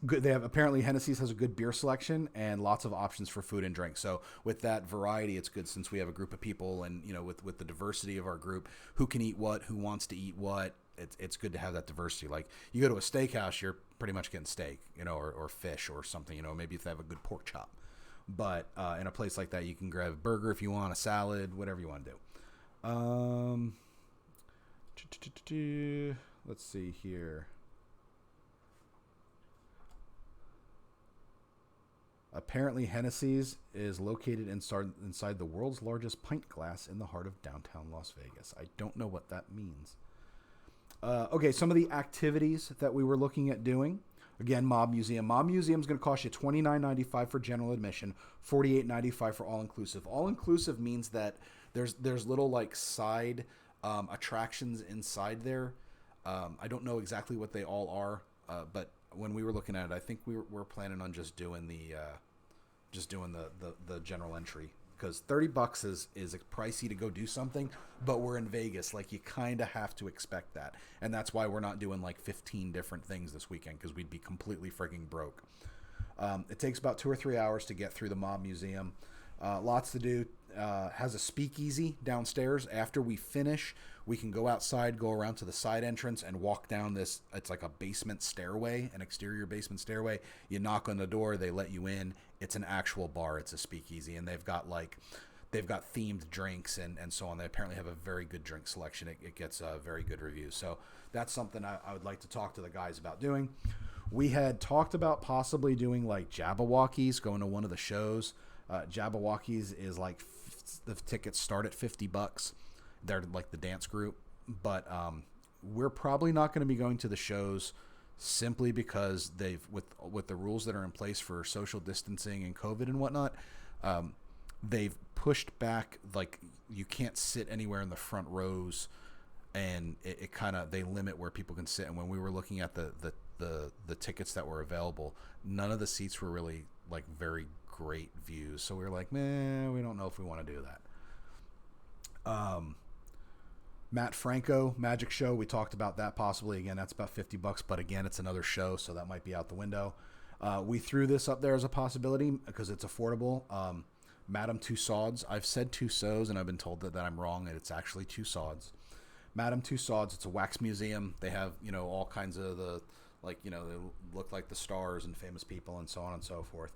Good. They have apparently Hennessy's has a good beer selection and lots of options for food and drink. So with that variety, it's good since we have a group of people, and with the diversity of our group, who can eat what, who wants to eat what. It's good to have that diversity. Like you go to a steakhouse, you're pretty much getting steak, or fish or something. Maybe if they have a good pork chop. But in a place like that, you can grab a burger if you want, a salad, whatever you want to do. Let's see here. Apparently, Hennessy's is located inside the world's largest pint glass in the heart of downtown Las Vegas. I don't know what that means. Okay, some of the activities that we were looking at doing. Again, Mob Museum. Mob Museum is going to cost you $29.95 for general admission, $48.95 for all-inclusive. All-inclusive means that there's little like side attractions inside there. I don't know exactly what they all are, but when we were looking at it, I think we're planning on just doing the general entry, because $30 is pricey to go do something, but we're in Vegas, like you kind of have to expect that, and that's why we're not doing like 15 different things this weekend, because we'd be completely frigging broke. It takes about 2 or 3 hours to get through the Mob Museum. Lots to do. has a speakeasy downstairs. After we finish, we can go outside, go around to the side entrance, and walk down this. It's like a basement stairway, an exterior basement stairway. You knock on the door, they let you in. It's an actual bar. It's a speakeasy, and they've got themed drinks and so on. They apparently have a very good drink selection. It gets very good reviews. So that's something I would like to talk to the guys about doing. We had talked about possibly doing like Jabberwockies, going to one of the shows. Jabberwockies is like the tickets start at $50. They're like the dance group, but we're probably not going to be going to the shows simply because they've with the rules that are in place for social distancing and COVID and whatnot. They've pushed back, like you can't sit anywhere in the front rows, and it kind of they limit where people can sit. And when we were looking at the tickets that were available, none of the seats were really like very great views. So we were like, man, we don't know if we want to do that. Matt Franco Magic Show, we talked about that possibly. Again, that's about $50, but again, it's another show, so that might be out the window. We threw this up there as a possibility because it's affordable. Madame Tussauds. I've said Tussauds, and I've been told that I'm wrong, and it's actually Tussauds. Madame Tussauds, it's a wax museum. They have, all kinds of they look like the stars and famous people and so on and so forth.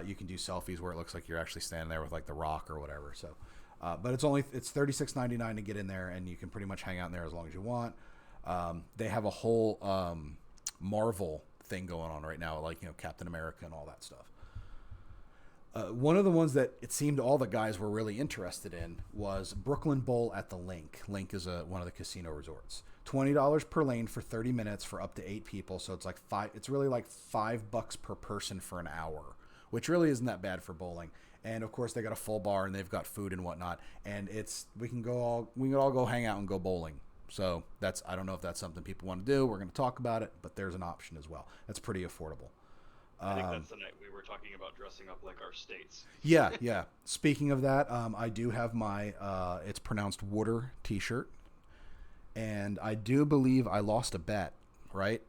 You can do selfies where it looks like you're actually standing there with like The Rock or whatever. So, but it's $36.99 to get in there, and you can pretty much hang out in there as long as you want. They have a whole Marvel thing going on right now, like Captain America and all that stuff. One of the ones that it seemed all the guys were really interested in was Brooklyn Bowl at the Link. Link is one of the casino resorts. $20 per lane for 30 minutes for up to 8 people. So it's really like $5 per person for an hour, which really isn't that bad for bowling. And of course they got a full bar and they've got food and whatnot. And we can all go hang out and go bowling. So I don't know if that's something people want to do. We're going to talk about it, but there's an option as well. That's pretty affordable. I think that's the night we were talking about dressing up like our states. Yeah. Speaking of that, I do have my it's pronounced water t-shirt, and I do believe I lost a bet, right?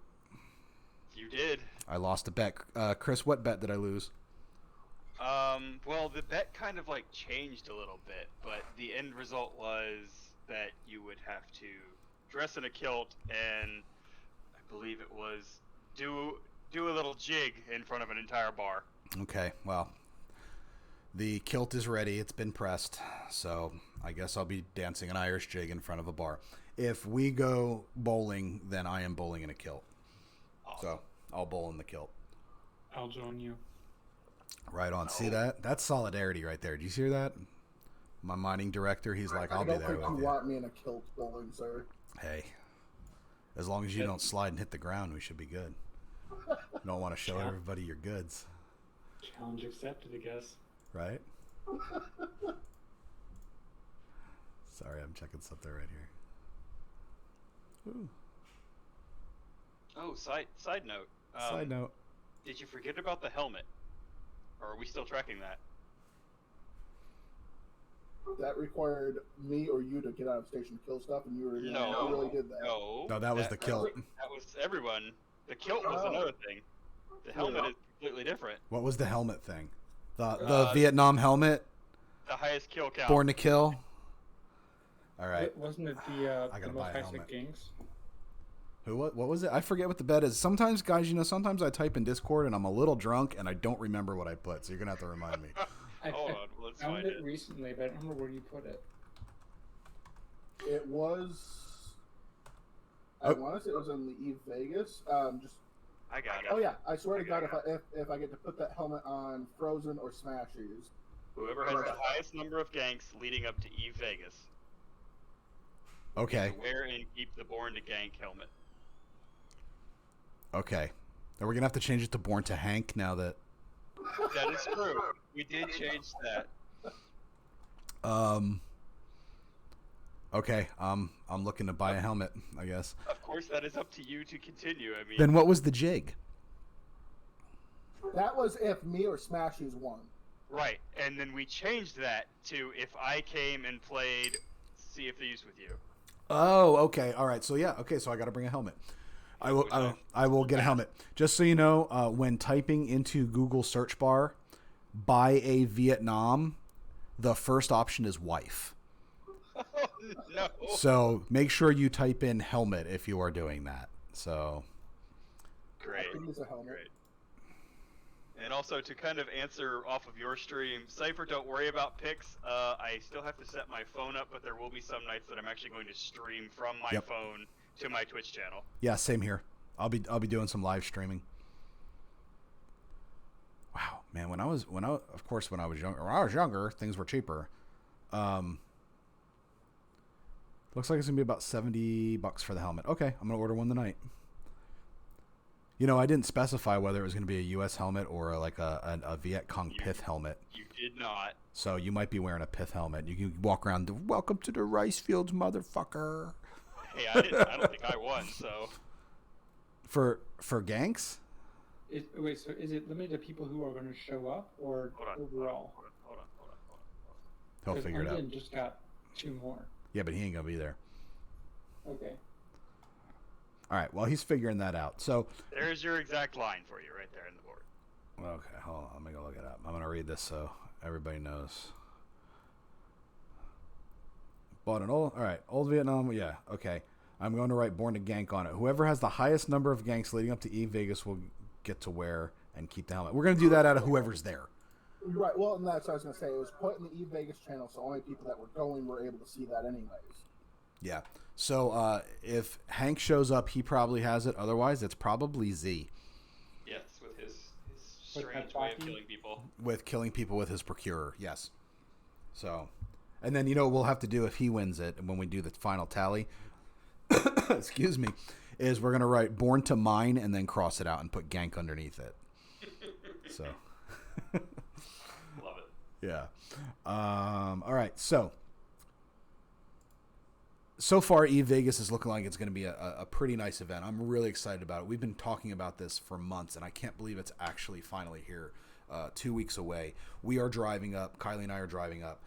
You did. I lost a bet. Chris, what bet did I lose? Well, the bet kind of like changed a little bit, but the end result was that you would have to dress in a kilt and I believe it was do a little jig in front of an entire bar. Okay, well, the kilt is ready. It's been pressed, so I guess I'll be dancing an Irish jig in front of a bar. If we go bowling, then I am bowling in a kilt. Awesome. So I'll bowl in the kilt. I'll join you. Right on. See that? That's solidarity right there. Did you hear that? My mining director, he's like, I'll be there with you. I don't think you want me in a kilt bowling, sir. Hey, as long as you don't slide and hit the ground, we should be good. You don't want to show everybody your goods. Challenge accepted, I guess. Right? Sorry, I'm checking something right here. Ooh. Oh, side note. Side note. Did you forget about the helmet? Or are we still tracking that? That required me or you to get out of station to kill stuff, and you really did that. No, that was the kilt. That was everyone. The kilt was another thing. The helmet is completely different. What was the helmet thing? The Vietnam helmet? The highest kill count. Born to Kill? All right. Wasn't it the gotta most buy a high helmet. gangs? What was it? I forget what the bet is. Sometimes, guys, sometimes I type in Discord and I'm a little drunk and I don't remember what I put, so you're going to have to remind me. Hold on, let's found find it it. recently, but I don't remember where you put it. It was. I want to say it was in the Eve Vegas. I got it. Oh yeah! I swear to God, if I get to put that helmet on Frozen or Smashies. Whoever has the highest number of ganks leading up to Eve Vegas. Okay. Gets to wear and keep the Born to Gank helmet. Okay. Then we're going to have to change it to Born to Hank now that... That is true. We did change that. Okay. I'm looking to buy a helmet, I guess. Of course, that is up to you to continue. I mean... Then what was the jig? That was if me or Smashies won. Right. And then we changed that to if I came and played Sea of Thieves with you. Oh, okay. All right. So, yeah. Okay. So I got to bring a helmet. I will get a helmet. Just so you know, when typing into Google search bar, buy a Vietnam, The first option is wife. Oh, no. So make sure you type in helmet if you are doing that. So Great. I think it's a helmet. Great. And also to kind of answer off of your stream, Cypher, don't worry about picks. I still have to set my phone up, but there will be some nights that I'm actually going to stream from my phone to my Twitch channel. yeah, same here. I'll be doing some live streaming. Wow, man, when I was younger, things were cheaper. Looks like it's gonna be about $70 for the helmet. Okay, I'm gonna order one tonight. You know, I didn't specify whether it was going to be a U.S. helmet or like a Viet Cong pith helmet. You did not. So you might be wearing a pith helmet. You can walk around, welcome to the rice fields, motherfucker. Hey, I don't think I won, so. For ganks? Wait, so is it limited to people who are going to show up, or overall? Hold on. He'll figure it out. London just got 2 more. Yeah, but he ain't going to be there. Okay. All right, well, he's figuring that out. So There's your exact line for you right there in the board. okay, hold on. Let me go look it up. I'm going to read this so everybody knows. Bought an old Vietnam. Yeah, okay. I'm going to write Born to Gank on it. Whoever has the highest number of ganks leading up to E Vegas will get to wear and keep the helmet. We're going to do that out of whoever's there. Right. Well, and that's what I was going to say. It was put in the E Vegas channel, so only people that were going were able to see that anyways. Yeah. So if Hank shows up, he probably has it. Otherwise, it's probably Z. Yes, with his strange way of killing people. With killing people with his procurer, yes. So, and then, you know what we'll have to do if he wins it, and when we do the final tally, excuse me, is we're going to write Born to Mine and then cross it out and put Gank underneath it. So. Love it. Yeah. All right, so far, E Vegas is looking like it's going to be a pretty nice event. I'm really excited about it. We've been talking about this for months, and I can't believe it's actually finally here, 2 weeks away. We are driving up. Kylie and I are driving up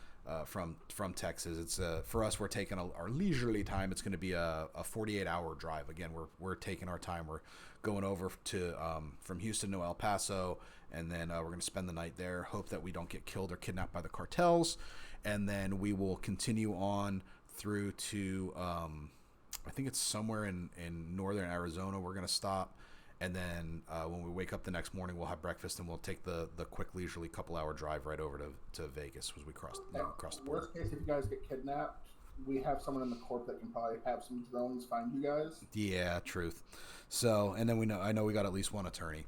from Texas. It's for us. We're taking our leisurely time. It's going to be a 48-hour drive. Again, we're taking our time. We're going over to from Houston to El Paso, and then we're going to spend the night there. Hope that we don't get killed or kidnapped by the cartels, and then we will continue on through to I think it's somewhere in northern Arizona we're going to stop, and then when we wake up the next morning we'll have breakfast and we'll take the quick leisurely couple-hour drive right over to Vegas as we cross the border. Worst case, if you guys get kidnapped, we have someone in the corp that can probably have some drones find you guys. Yeah, truth. So, and then I know we got at least one attorney,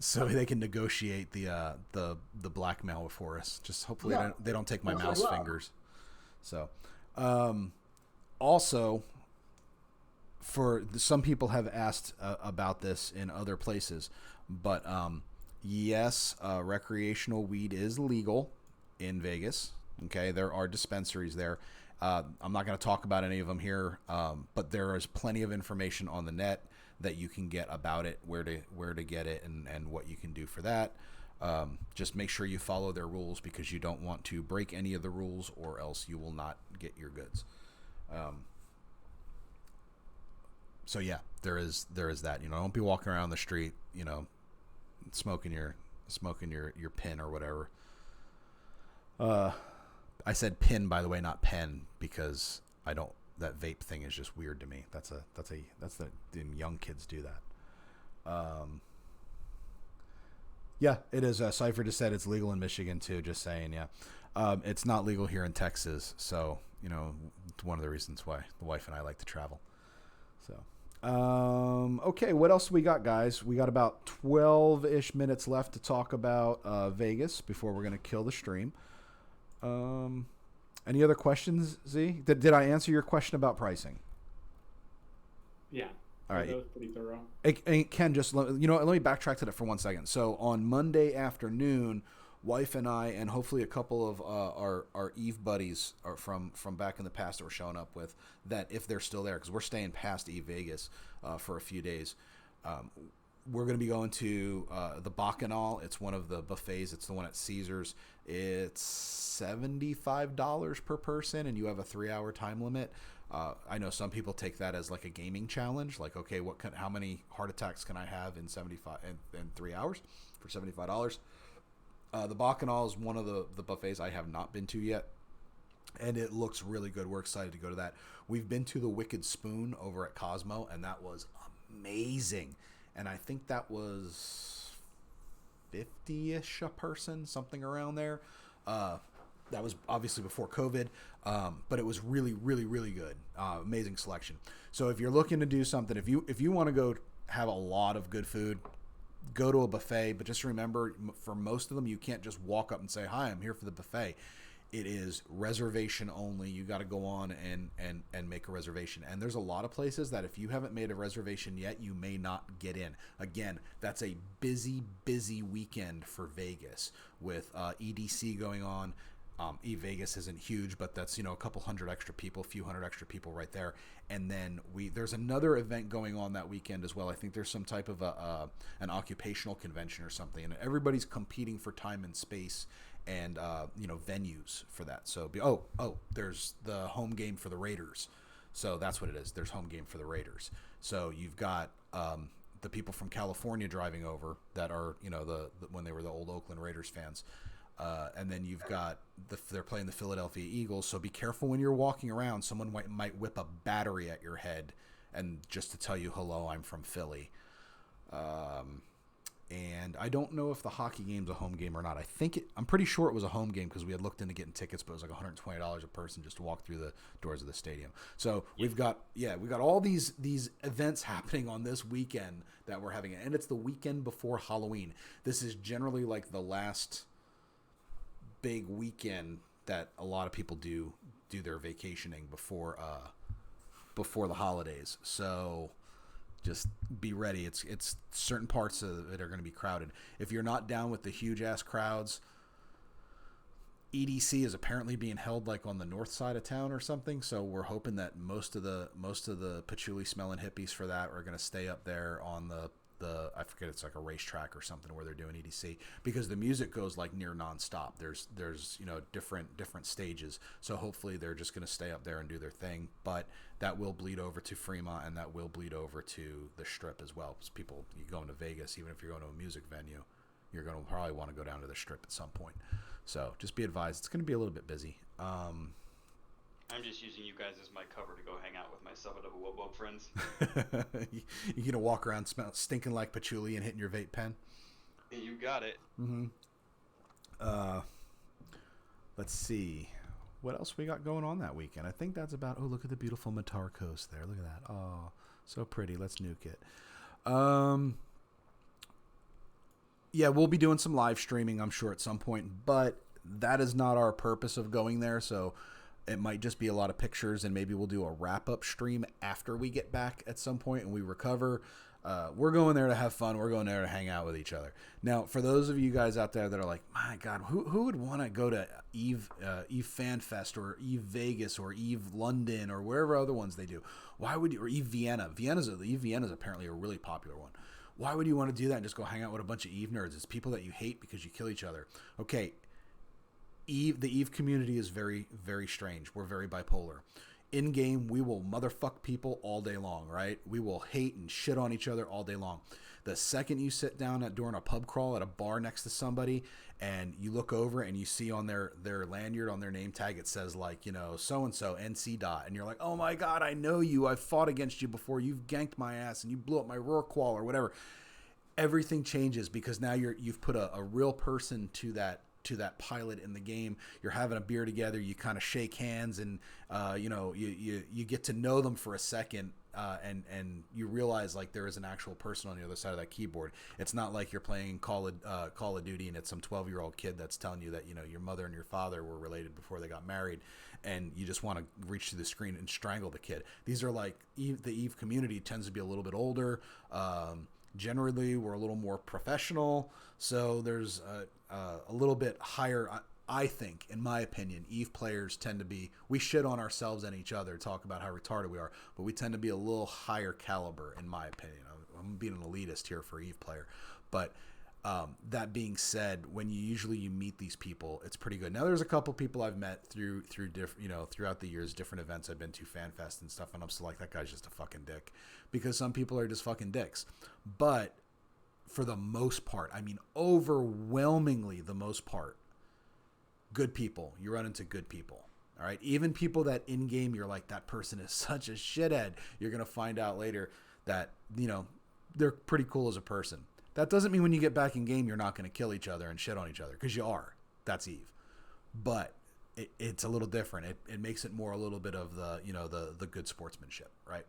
so they can negotiate the blackmail for us. Just hopefully they don't take my mouse fingers. So, also, for some people have asked about this in other places, but yes, recreational weed is legal in Vegas. Okay, there are dispensaries there. I'm not going to talk about any of them here, but there is plenty of information on the net that you can get about it, where to get it, and what you can do for that. Just make sure you follow their rules, because you don't want to break any of the rules, or else you will not get your goods. So yeah, there is that. You know, don't be walking around the street, you know, smoking your pin or whatever. I said pin, by the way, not pen, because that vape thing is just weird to me. That's the young kids do that. Yeah, it is. Cypher just said it's legal in Michigan too. Just saying, yeah. It's not legal here in Texas, so you know, it's one of the reasons why the wife and I like to travel. So, okay, what else we got, guys? We got about 12-ish minutes left to talk about Vegas before we're gonna kill the stream. Any other questions, Z? Did I answer your question about pricing? Yeah. All right. That was pretty thorough. Ken, just let me backtrack to that for 1 second. So on Monday afternoon, wife and I, and hopefully a couple of our Eve buddies are from back in the past that we're showing up with, that if they're still there, because we're staying past Eve Vegas for a few days. We're going to be going to the Bacchanal. It's one of the buffets. It's the one at Caesars. It's $75 per person, and you have a 3-hour time limit. I know some people take that as like a gaming challenge. Like, okay, how many heart attacks can I have in 3 hours for $75? The Bacchanal is one of the buffets I have not been to yet, and it looks really good. We're excited to go to that. We've been to the Wicked Spoon over at Cosmo, and that was amazing. And I think that was 50-ish a person, something around there. That was obviously before COVID, but it was really, really, really good. Amazing selection. So if you're looking to do something, if you want to go have a lot of good food, go to a buffet. But just remember, for most of them, you can't just walk up and say, "Hi, I'm here for the buffet." It is reservation only. You got to go on and make a reservation. And there's a lot of places that if you haven't made a reservation yet, you may not get in. Again, that's a busy, busy weekend for Vegas with EDC going on. Vegas isn't huge, but that's, a couple hundred extra people, a few hundred extra people right there. And then there's another event going on that weekend as well. I think there's some type of an occupational convention or something, and everybody's competing for time and space and venues for that. So there's the home game for the Raiders. So that's what it is. There's home game for the Raiders. So you've got the people from California driving over that are when they were the old Oakland Raiders fans. And then you've got they're playing the Philadelphia Eagles. So be careful when you're walking around. Someone might whip a battery at your head, and just to tell you, hello, I'm from Philly. And I don't know if the hockey game's a home game or not. I'm pretty sure it was a home game because we had looked into getting tickets, but it was like $120 a person just to walk through the doors of the stadium. So we've got all these events happening on this weekend that we're having, and it's the weekend before Halloween. This is generally like the last big weekend that a lot of people do their vacationing before the holidays. So just be ready. It's certain parts of it are going to be crowded. If you're not down with the huge ass crowds, EDC is apparently being held like on the north side of town or something. So we're hoping that most of the patchouli smelling hippies for that are going to stay up there on the I forget, it's like a racetrack or something where they're doing EDC, because the music goes like near nonstop. There's different stages. So hopefully they're just going to stay up there and do their thing, but that will bleed over to Fremont, and that will bleed over to the Strip as well. Because people, you go into Vegas, even if you're going to a music venue, you're going to probably want to go down to the Strip at some point. So just be advised, it's going to be a little bit busy. I'm just using you guys as my cover to go hang out with my Subba friends. You gonna walk around stinking like patchouli and hitting your vape pen? You got it. Mm-hmm. Let's see. What else we got going on that weekend? I think that's about... Oh, look at the beautiful Matar Coast there. Look at that. Oh, so pretty. Let's nuke it. Yeah, we'll be doing some live streaming, I'm sure, at some point. But that is not our purpose of going there, so... It might just be a lot of pictures, and maybe we'll do a wrap-up stream after we get back at some point and we recover. We're going there to have fun. We're going there to hang out with each other. Now, for those of you guys out there that are like, my God, who would want to go to Eve Fan Fest or Eve Vegas or Eve London or wherever other ones they do? Why would you? Or Eve Vienna? Eve Vienna is apparently a really popular one. Why would you want to do that and just go hang out with a bunch of Eve nerds? It's people that you hate because you kill each other. Okay. The Eve community is very, very strange. We're very bipolar. In game, we will motherfuck people all day long, right? We will hate and shit on each other all day long. The second you sit down during a pub crawl at a bar next to somebody and you look over and you see on their lanyard, on their name tag, it says like, so-and-so, NC dot. And you're like, oh my God, I know you. I've fought against you before. You've ganked my ass and you blew up my Rorqual or whatever. Everything changes because now you've put a real person to that pilot in the game. You're having a beer together, you kind of shake hands, and you get to know them for a second, and you realize like there is an actual person on the other side of that keyboard. It's not like you're playing Call of Duty and it's some 12-year-old kid that's telling you that your mother and your father were related before they got married, and you just want to reach through the screen and strangle the kid. These are like the Eve community tends to be a little bit older. Generally, we're a little more professional, so there's a little bit higher. I think, in my opinion, Eve players tend to be. We shit on ourselves and each other, talk about how retarded we are, but we tend to be a little higher caliber, in my opinion. I'm being an elitist here for Eve player, but that being said, when you meet these people, it's pretty good. Now, there's a couple people I've met through throughout the years, different events I've been to, Fan Fest and stuff, and I'm still like, that guy's just a fucking dick, because some people are just fucking dicks. But for the most part, I mean, overwhelmingly the most part, good people. You run into good people. All right. Even people that in game, you're like, that person is such a shithead. You're going to find out later that, you know, they're pretty cool as a person. That doesn't mean when you get back in game, you're not going to kill each other and shit on each other, because you are. That's Eve. But it's a little different. It makes it more a little bit of the, you know, the good sportsmanship, right?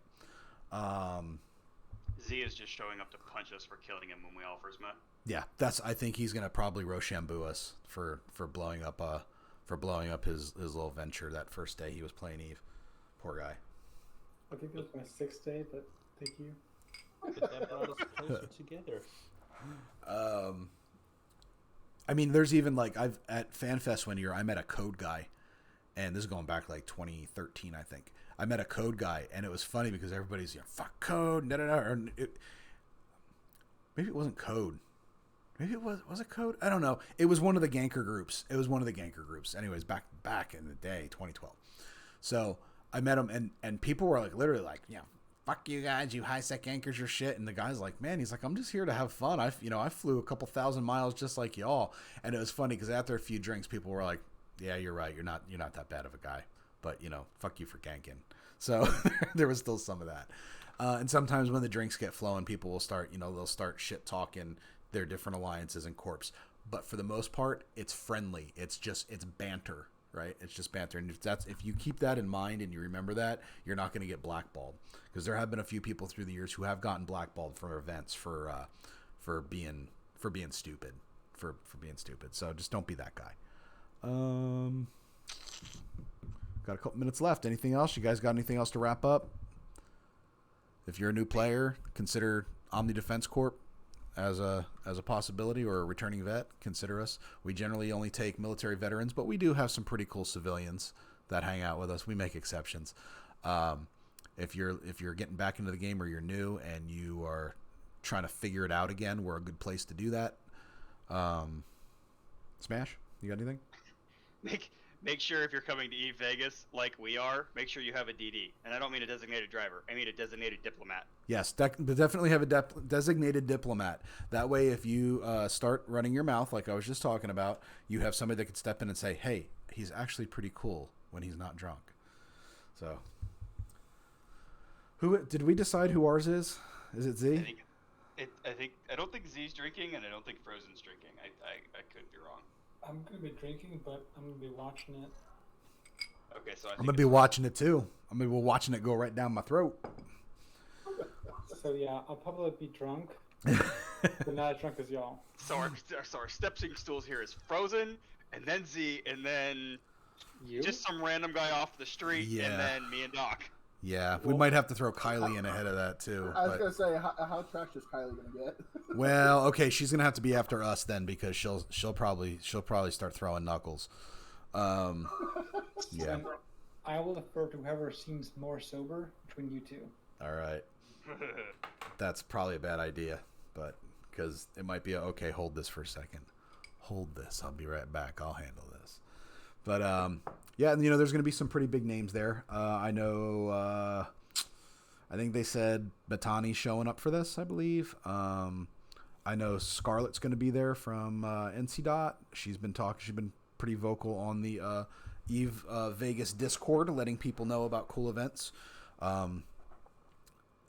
Z is just showing up to punch us for killing him when we all first met. Yeah, I think he's gonna probably Rochambeau us for blowing up his little venture that first day he was playing Eve. Poor guy. I think it was my 6th day, but thank you. But that brought us closer together. I mean, there's even like at FanFest one year I met a code guy, and this is going back like 2013, I think. I met a code guy, and it was funny because everybody's, you know, fuck code, maybe it wasn't code. Maybe it was it code? I don't know. It was one of the ganker groups. Anyways, back in the day, 2012. So I met him, and people were like literally like, you know, fuck you guys, you high sec gankers, your shit. And the guy's like, man, he's like, I'm just here to have fun. I flew a couple thousand miles just like y'all. And it was funny because after a few drinks, people were like, yeah, you're right. You're not that bad of a guy, but you know, fuck you for ganking. So there was still some of that. And sometimes when the drinks get flowing, people will start, you know, they'll start shit talking their different alliances and corps. But for the most part, it's friendly. It's banter, right? It's just banter. And if you keep that in mind and you remember that, you're not going to get blackballed, because there have been a few people through the years who have gotten blackballed from events for being stupid, for being stupid. So just don't be that guy. Got a couple minutes left. Anything else? You guys got anything else to wrap up? If you're a new player, consider Omni Defense Corp as a possibility, or a returning vet. Consider us. We generally only take military veterans, but we do have some pretty cool civilians that hang out with us. We make exceptions. If you're getting back into the game, or you're new and you are trying to figure it out again, we're a good place to do that. Smash, you got anything? Make sure if you're coming to Eve Vegas like we are, make sure you have a DD. And I don't mean a designated driver. I mean a designated diplomat. Yes, definitely have a designated diplomat. That way, if you start running your mouth like I was just talking about, you have somebody that can step in and say, hey, he's actually pretty cool when he's not drunk. So, who did we decide who ours is? Is it Z? I don't think Z's drinking, and I don't think Frozen's drinking. I could be wrong. I'm going to be drinking, but I'm going to be watching it. Okay, so I'm going to be watching it too. I'm going to be watching it go right down my throat. So yeah, I'll probably be drunk, but not as drunk as y'all. So our stepping stools here is Frozen, and then Z, and then You? just some random guy off the street, Yeah. and then me and Doc. Yeah, we might have to throw Kylie in ahead of that too. I was but- gonna say, how trash is Kylie gonna get? Well, okay, she's gonna have to be after us then, because she'll probably start throwing knuckles. Yeah. And I will defer to whoever seems more sober between you two. All right. That's probably a bad idea, but because it might be okay. Hold this for a second. Hold this. I'll be right back. I'll handle this. But yeah, and there's gonna be some pretty big names there. I know. I think they said Batani's showing up for this, I believe. I know Scarlett's going to be there from NC Dot. She's been pretty vocal on the Eve Vegas Discord, letting people know about cool events. I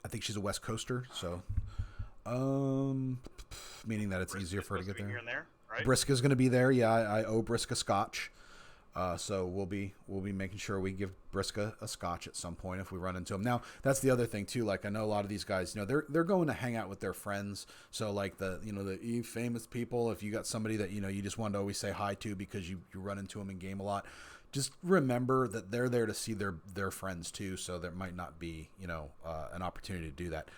think she's a West Coaster, so meaning that it's easier for her to get there. Here and there, right? Briska's going to be there. Yeah, I owe Briska scotch. So we'll be making sure we give Briska a scotch at some point if we run into him. Now that's the other thing too. Like I know a lot of these guys, they're going to hang out with their friends. So like the Eve famous people, if you got somebody that you just want to always say hi to because you run into them in game a lot, just remember that they're there to see their friends too. So there might not be an opportunity to do that.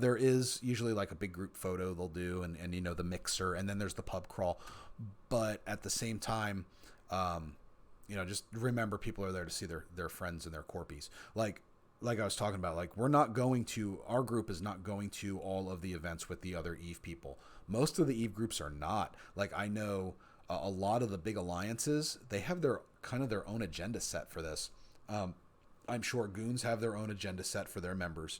There is usually like a big group photo they'll do, and the mixer, and then there's the pub crawl. But at the same time, just remember people are there to see their friends and their corpies. Like I was talking about, like our group is not going to all of the events with the other Eve people. Most of the Eve groups are not. Like I know a lot of the big alliances, they have their own agenda set for this. I'm sure Goons have their own agenda set for their members.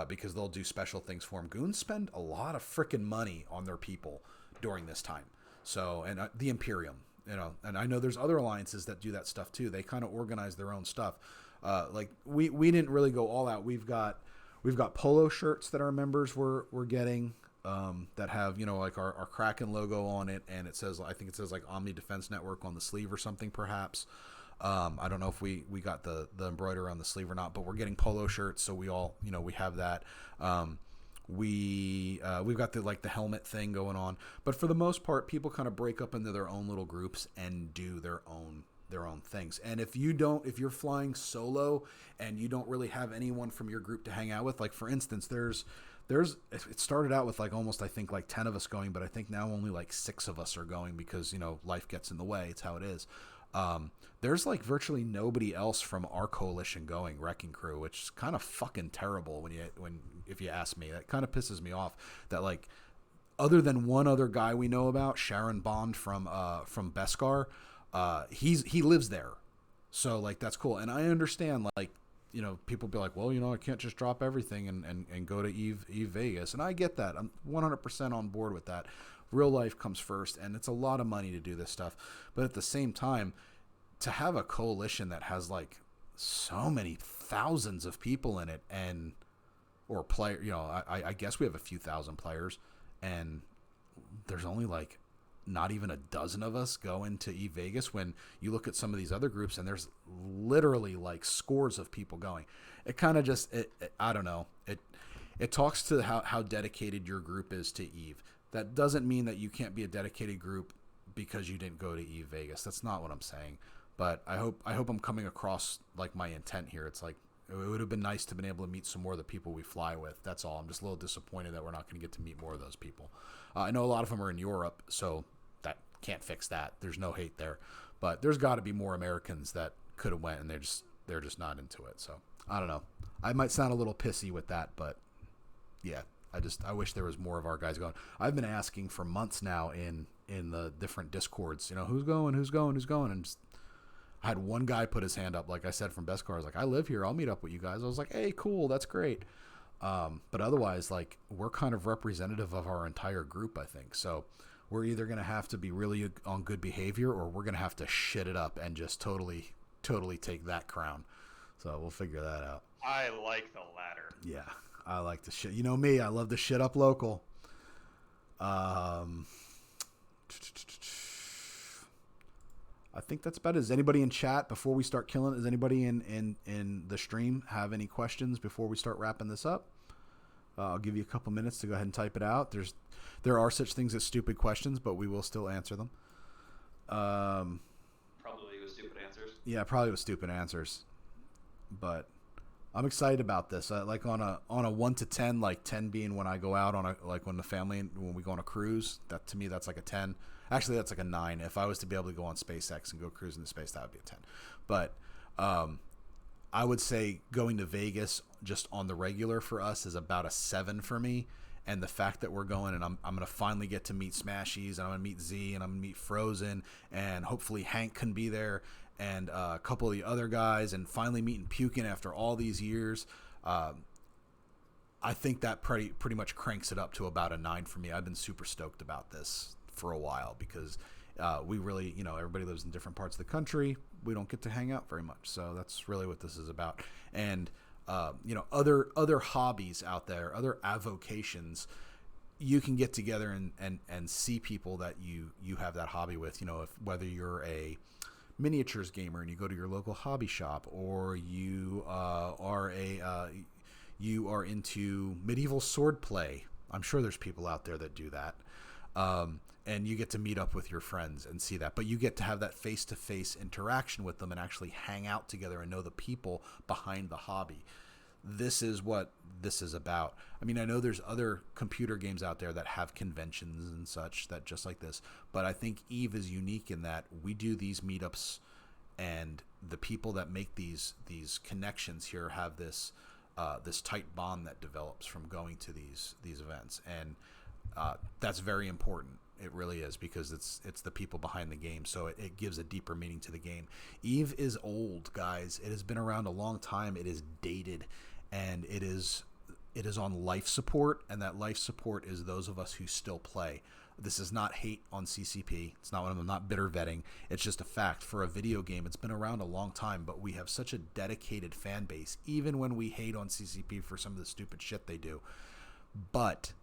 because they'll do special things for them. Goons spend a lot of freaking money on their people during this time. So, and the Imperium, you know, and I know there's other alliances that do that stuff too. They kind of organize their own stuff. Like we didn't really go all out. We've got polo shirts that our members were getting, that have, you know, like our Kraken logo on it, and it says, I think it says like Omni Defense Network on the sleeve or something, perhaps. I don't know if we got the embroidery on the sleeve or not, but we're getting polo shirts, so we all, you know, we have that. We've got the helmet thing going on, but for the most part, people kind of break up into their own little groups and do their own things. And if you're flying solo and you don't really have anyone from your group to hang out with, like for instance, it started out with like almost, I think, like 10 of us going, but I think now only like 6 of us are going because, you know, life gets in the way. It's how it is. There's like virtually nobody else from our coalition going, Wrecking Crew, which is kind of fucking terrible if you ask me. That kind of pisses me off that, like, other than one other guy we know about, Sharon Bond from Beskar, he lives there. So like, that's cool. And I understand, like, you know, people be like, well, you know, I can't just drop everything and go to Eve Vegas. And I get that. I'm 100% on board with that. Real life comes first, and it's a lot of money to do this stuff. But at the same time, to have a coalition that has like so many thousands of people in it, or player, you know, I guess we have a few thousand players, and there's only like not even a dozen of us going to Eve Vegas, when you look at some of these other groups and there's literally like scores of people going. It kind of just, I don't know. It talks to how dedicated your group is to Eve. That doesn't mean that you can't be a dedicated group because you didn't go to Eve Vegas. That's not what I'm saying. But I hope I'm coming across like my intent here. It's like, it would have been nice to have been able to meet some more of the people we fly with. That's all. I'm just a little disappointed that we're not going to get to meet more of those people. I know a lot of them are in Europe, so that can't fix that. There's no hate there. But there's got to be more Americans that could have went, and they're just not into it. So I don't know. I might sound a little pissy with that, but yeah. I wish there was more of our guys going. I've been asking for months now in the different Discords, you know, who's going, and just, I had one guy put his hand up, like I said, from Beskar. I was like, I live here, I'll meet up with you guys. I was like, hey, cool, that's great. But otherwise, like, we're kind of representative of our entire group, I think. So we're either going to have to be really on good behavior, or we're going to have to shit it up and just totally take that crown. So we'll figure that out. I like the latter. Yeah. I like to shit. You know me, I love to shit up local. I think that's about it. Is anybody in chat before we start killing? Does anybody in the stream have any questions before we start wrapping this up? I'll give you a couple minutes to go ahead and type it out. There are such things as stupid questions, but we will still answer them. Probably with stupid answers. Yeah, probably with stupid answers. But I'm excited about this. Like on a 1 to 10, like 10 being when I go out on when we go on a cruise. That to me, that's like a 10. Actually, that's like a 9. If I was to be able to go on SpaceX and go cruise into space, that would be a 10. But I would say going to Vegas just on the regular for us is about a 7 for me. And the fact that we're going, and I'm going to finally get to meet Smashies, and I'm going to meet Z, and I'm going to meet Frozen, and hopefully Hank can be there, and a couple of the other guys, and finally meeting Pukin after all these years. I think that pretty much cranks it up to about a 9 for me. I've been super stoked about this for a while because we really, you know, everybody lives in different parts of the country. We don't get to hang out very much. So that's really what this is about. And, you know, other hobbies out there, other avocations, you can get together and see people that you have that hobby with, you know, whether you're a miniatures gamer and you go to your local hobby shop, or you you are into medieval sword play. I'm sure there's people out there that do that. And you get to meet up with your friends and see that, but you get to have that face-to-face interaction with them and actually hang out together and know the people behind the hobby. This is what this is about. I mean, I know there's other computer games out there that have conventions and such that just like this, but I think Eve is unique in that we do these meetups, and the people that make these connections here have this tight bond that develops from going to these events, and that's very important. It really is, because it's the people behind the game, so it gives a deeper meaning to the game. Eve is old, guys. It has been around a long time. It is dated, and it is it is on life support, and that life support is those of us who still play. This is not hate on CCP. It's not, I'm not bitter vetting. It's just a fact. For a video game, it's been around a long time, but we have such a dedicated fan base, even when we hate on CCP for some of the stupid shit they do. But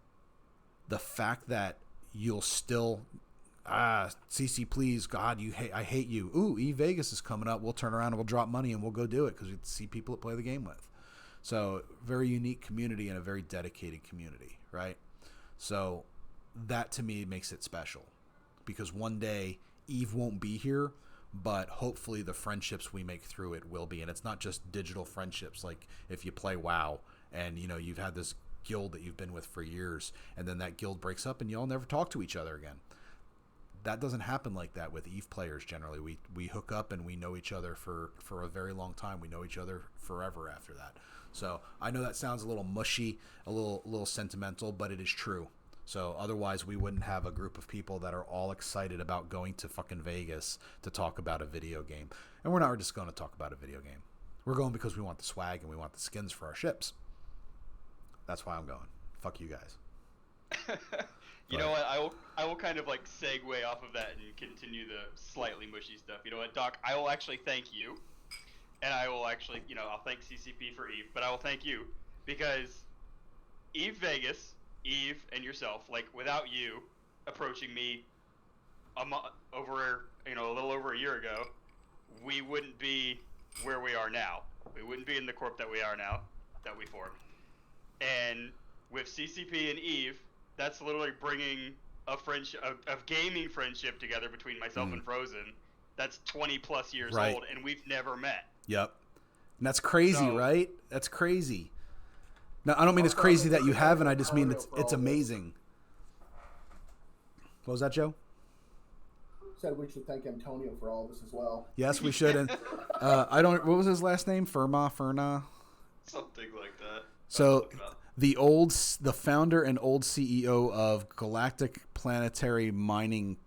the fact that you'll still, CC, please, God, I hate you. Ooh, Vegas is coming up. We'll turn around and we'll drop money and we'll go do it because we see people to play the game with. So, very unique community and a very dedicated community, right? So, that to me makes it special, because one day Eve won't be here, but hopefully the friendships we make through it will be. And it's not just digital friendships, like if you play WoW and you've had this guild that you've been with for years, and then that guild breaks up and you all never talk to each other again. That doesn't happen like that with Eve players. Generally, we hook up and we know each other for a very long time. We know each other forever after that. So I know that sounds a little mushy, a little sentimental, but it is true. So otherwise we wouldn't have a group of people that are all excited about going to fucking Vegas to talk about a video game. And we're not just going to talk about a video game. We're going because we want the swag and we want the skins for our ships. That's why I'm going. Fuck you guys. You know what? I will kind of like segue off of that and continue the slightly mushy stuff. You know what, Doc? I will actually thank you. And I will actually, I'll thank CCP for Eve, but I will thank you because Eve Vegas, Eve and yourself, like without you approaching me a little over a year ago, we wouldn't be where we are now. We wouldn't be in the corp that we are now, that we formed. And with CCP and Eve, that's literally bringing a friendship, of gaming friendship together between myself and Frozen. That's 20 plus years old, and we've never met. Yep. And that's crazy, right? That's crazy. Now, I don't mean it's crazy that you haven't. I just mean it's amazing. What was that, Joe? Said we should thank Antonio for all this as well. Yes, we should. And what was his last name? Ferna? Something like that. So the founder and old CEO of Galactic Planetary Mining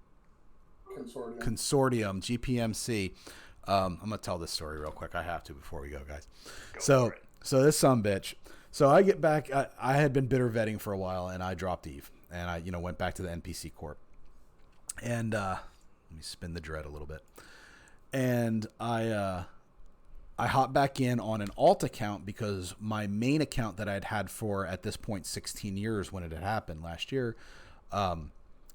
Consortium, GPMC. I'm gonna tell this story real quick. I have to before we go, guys. So this sumbitch. So I get back. I had been bitter vetting for a while, and I dropped Eve, and I went back to the NPC Corp. And let me spin the dread a little bit. And I hopped back in on an alt account because my main account that I'd had for at this point 16 years when it had happened last year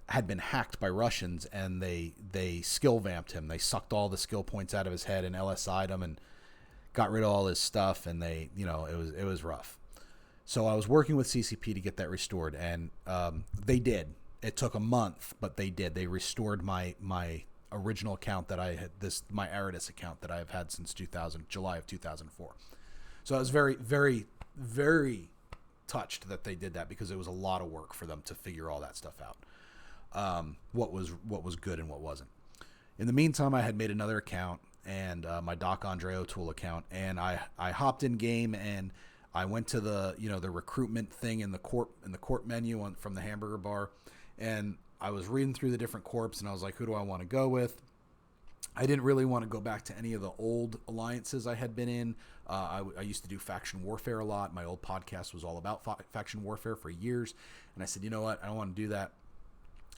had been hacked by Russians, and they skill vamped him. They sucked all the skill points out of his head and LSI'd him and got rid of all his stuff, and it was rough. So I was working with CCP to get that restored, and they did. It took a month, but they did. They restored my original account that I had, my Aridus account that I have had since July of 2004. So I was very, very, very touched that they did that, because it was a lot of work for them to figure all that stuff out. What was good and what wasn't. In the meantime, I had made another account, and my Doc Andre O'Toole account, and I hopped in game, and I went to the the recruitment thing in the corp menu from the hamburger bar, and I was reading through the different corps, and I was like, who do I want to go with? I didn't really want to go back to any of the old alliances I had been in. I used to do faction warfare a lot. My old podcast was all about faction warfare for years, and I said, you know what? I don't want to do that.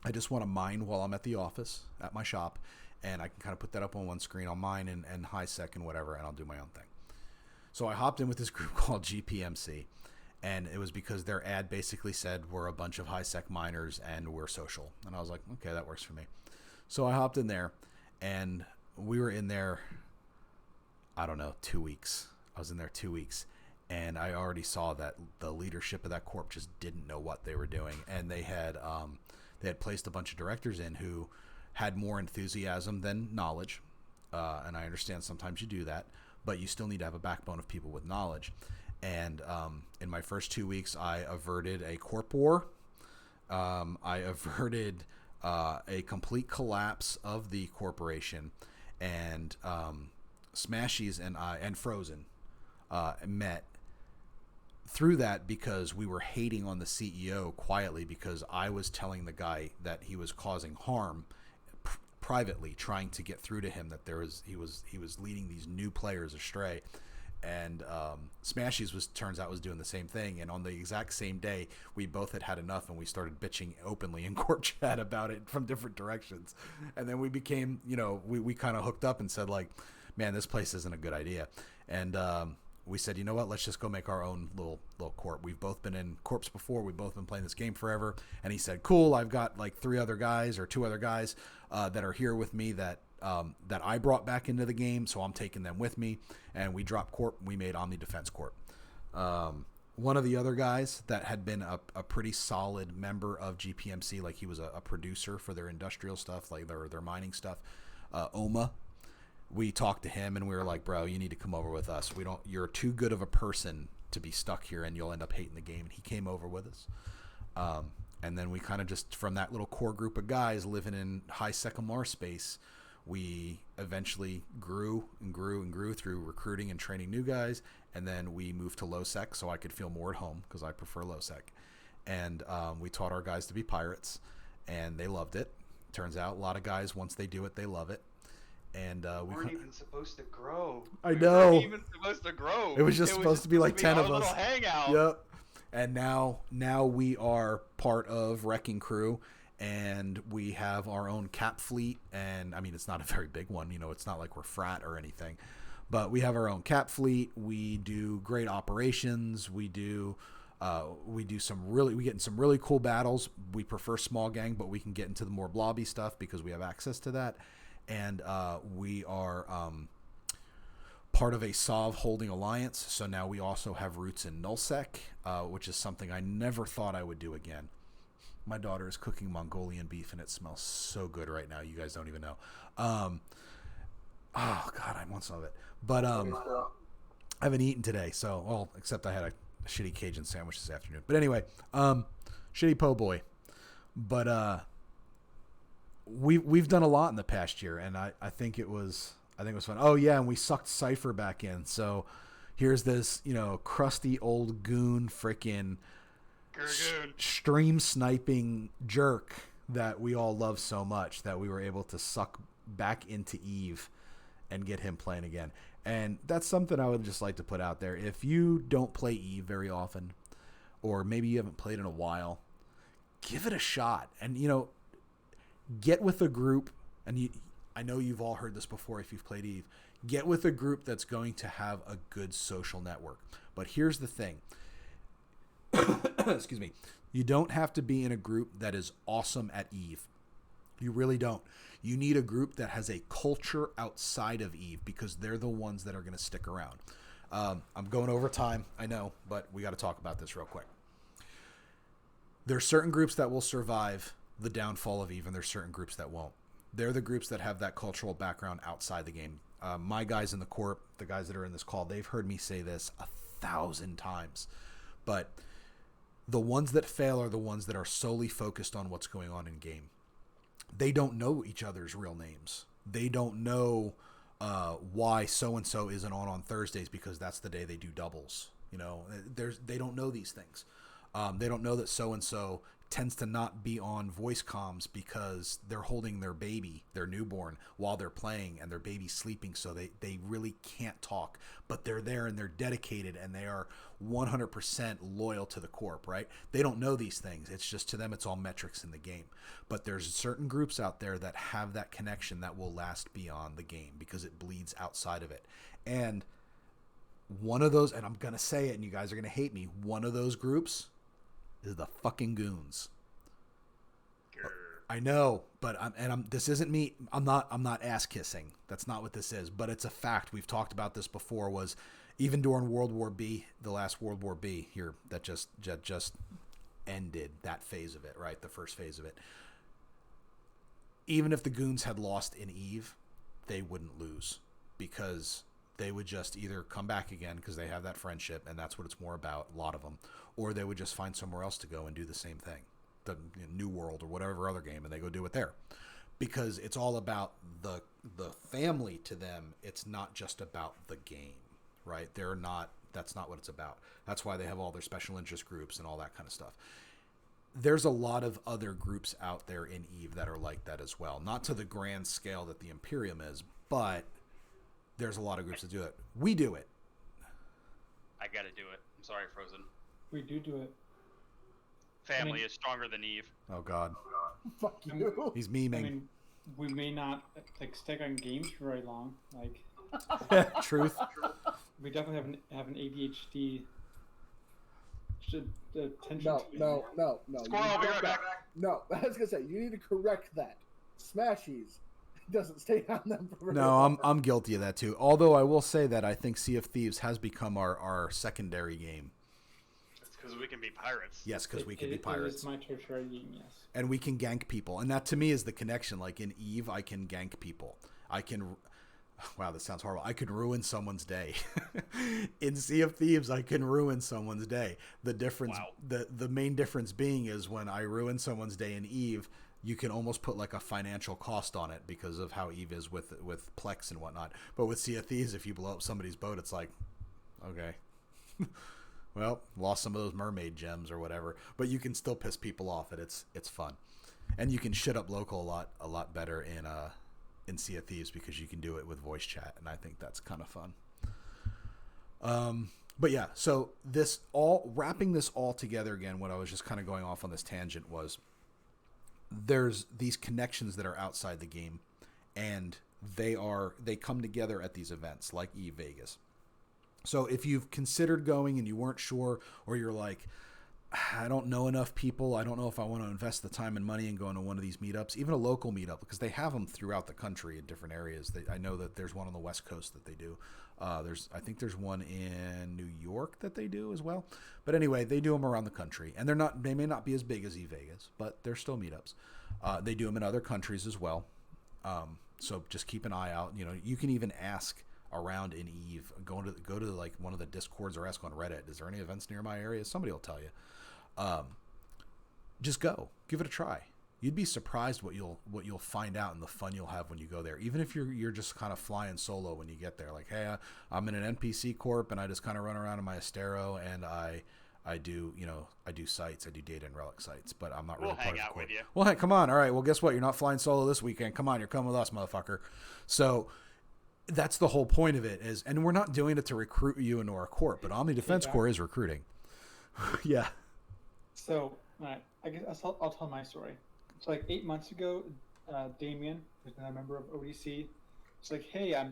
I just want to mine while I'm at the office, at my shop, and I can kind of put that up on one screen. I'll mine and high sec and whatever, and I'll do my own thing. So I hopped in with this group called GPMC, and it was because their ad basically said we're a bunch of high sec miners and we're social. And I was like, okay, that works for me. So I hopped in there, and we were in there, I don't know, 2 weeks. I was in there 2 weeks, and I already saw that the leadership of that corp just didn't know what they were doing, and they had placed a bunch of directors in who had more enthusiasm than knowledge, and I understand sometimes you do that, but you still need to have a backbone of people with knowledge. And in my first 2 weeks, I averted a corp war. I averted a complete collapse of the corporation, and Smashies and Frozen met through that, because we were hating on the CEO quietly, because I was telling the guy that he was causing harm privately, trying to get through to him that he was leading these new players astray. And Smashies turns out was doing the same thing. And on the exact same day, we both had enough, and we started bitching openly in Corp chat about it from different directions. And then we became, we kind of hooked up and said, like, man, this place isn't a good idea. And we said, you know what, let's just go make our own little corp. We've both been in corps before. We've both been playing this game forever. And he said, cool, I've got like 2 other guys that are here with me that I brought back into the game, so I'm taking them with me. And we dropped corp. We made Omni Defense Corp. One of the other guys that had been a pretty solid member of GPMC, like he was a producer for their industrial stuff, like their mining stuff, Oma. We talked to him and we were like, bro, you need to come over with us. You're too good of a person to be stuck here and you'll end up hating the game. And he came over with us. And then we kind of just, from that little core group of guys living in high Sycamore space, we eventually grew and grew and grew through recruiting and training new guys. And then we moved to low sec so I could feel more at home because I prefer low sec. And we taught our guys to be pirates and they loved it. Turns out a lot of guys, once they do it, they love it. And we weren't even supposed to grow. I know. We weren't even supposed to grow. It was just supposed to be like 10 of us. Little hangout. Yep. And now we are part of Wrecking Crew, and we have our own cap fleet. And I mean, it's not a very big one. It's not like we're frat or anything, but we have our own cap fleet. We do great operations. We get in some really cool battles. We prefer small gang, but we can get into the more blobby stuff because we have access to that. And we are part of a SOV holding alliance. So now we also have roots in nullsec, which is something I never thought I would do again. My daughter is cooking Mongolian beef, and it smells so good right now. You guys don't even know. Oh, God, I want some of it. But I haven't eaten today. So, well, except I had a shitty Cajun sandwich this afternoon. But anyway, shitty po' boy. But we've done a lot in the past year, and I think it was fun. Oh yeah, and we sucked Cypher back in. So here's this crusty old goon freaking stream sniping jerk that we all love so much that we were able to suck back into Eve and get him playing again. And that's something I would just like to put out there. If you don't play Eve very often, or maybe you haven't played in a while, give it a shot. And get with a group, and I know you've all heard this before if you've played Eve. Get with a group that's going to have a good social network. But here's the thing. Excuse me. You don't have to be in a group that is awesome at Eve. You really don't. You need a group that has a culture outside of Eve because they're the ones that are going to stick around. I'm going over time, I know, but we got to talk about this real quick. There's certain groups that will survive the downfall of Eve, and there's certain groups that won't. They're the groups that have that cultural background outside the game. My guys in the Corp, the guys that are in this call, they've heard me say this 1,000 times. But the ones that fail are the ones that are solely focused on what's going on in game. They don't know each other's real names. They don't know why so-and-so isn't on Thursdays because that's the day they do doubles. They don't know these things. They don't know that so-and-so tends to not be on voice comms because they're holding their baby, their newborn, while they're playing, and their baby's sleeping, so they really can't talk. But they're there and they're dedicated and they are 100% loyal to the corp, right? They don't know these things. It's just, to them, it's all metrics in the game. But there's certain groups out there that have that connection that will last beyond the game because it bleeds outside of it. And one of those, and I'm going to say it and you guys are going to hate me, one of those groups is the fucking goons. I know, but this isn't me. I'm not ass kissing. That's not what this is, but it's a fact. We've talked about this before, was even during World War B, the last World War B here that just ended that phase of it, right? The first phase of it. Even if the goons had lost in Eve, they wouldn't lose because they would just either come back again because they have that friendship and that's what it's more about, a lot of them, or they would just find somewhere else to go and do the same thing, the New World or whatever other game, and they go do it there because it's all about the family to them. It's not just about the game, right? That's not what it's about. That's why they have all their special interest groups and all that kind of stuff. There's a lot of other groups out there in Eve that are like that as well. Not to the grand scale that the Imperium is, but there's a lot of groups that do it. We do it. I gotta do it. I'm sorry, Frozen. We do it. Family is stronger than Eve. Oh God, Fuck you. he's memeing. I mean, we may not like stick on games for very long. Like, Truth. we definitely have an ADHD. Attention. No. Squirrel, I'll be right back. No, I was gonna say you need to correct that. Smashies doesn't stay on them for very No, long. I'm guilty of that too. Although I will say that I think Sea of Thieves has become our secondary game. It's because we can be pirates. Yes, because we can be It pirates. is my tertiary game, yes. And we can gank people. And that to me is the connection. Like in Eve, I can gank people. I can... Wow, this sounds horrible. I can ruin someone's day. In Sea of Thieves, I can ruin someone's day. The difference, the main difference being is when I ruin someone's day in Eve, you can almost put like a financial cost on it because of how Eve is with Plex and whatnot. But with Sea of Thieves, if you blow up somebody's boat, it's like, okay, well, lost some of those mermaid gems or whatever. But you can still piss people off, and it's fun, and you can shit up local a lot better in Sea of Thieves because you can do it with voice chat, and I think that's kind of fun. But yeah, so wrapping this all together again, what I was just kind of going off on this tangent was there's these connections that are outside the game, and they come together at these events like Eve Vegas. So if you've considered going and you weren't sure, or you're like, I don't know enough people, I don't know if I want to invest the time and money and go into one of these meetups, even a local meetup, because they have them throughout the country in different areas. I know that there's one on the West Coast that they do. I think there's one in New York that they do as well. But anyway, they do them around the country, and they may not be as big as Vegas, but they're still meetups. They do them in other countries as well. So just keep an eye out. You know, you can even ask around in Eve. Go to like one of the Discords or ask on Reddit. Is there any events near my area? Somebody will tell you. Just go, give it a try. You'd be surprised what you'll find out and the fun you'll have when you go there. Even if you're just kind of flying solo when you get there, like, hey, I'm in an NPC corp and I just kind of run around in my Astero and I do sites, I do data and relic sites, but I'm not really part of the corp. We'll hang out with you. Well, hey, come on, all right. Well, guess what? You're not flying solo this weekend. Come on, you're coming with us, motherfucker. So that's the whole point of it and we're not doing it to recruit you into our corp, but Omni Defense Corps is recruiting. Yeah. So, I guess I'll tell my story. So, like 8 months ago, Damien, who's a member of ODC, was like, "Hey, I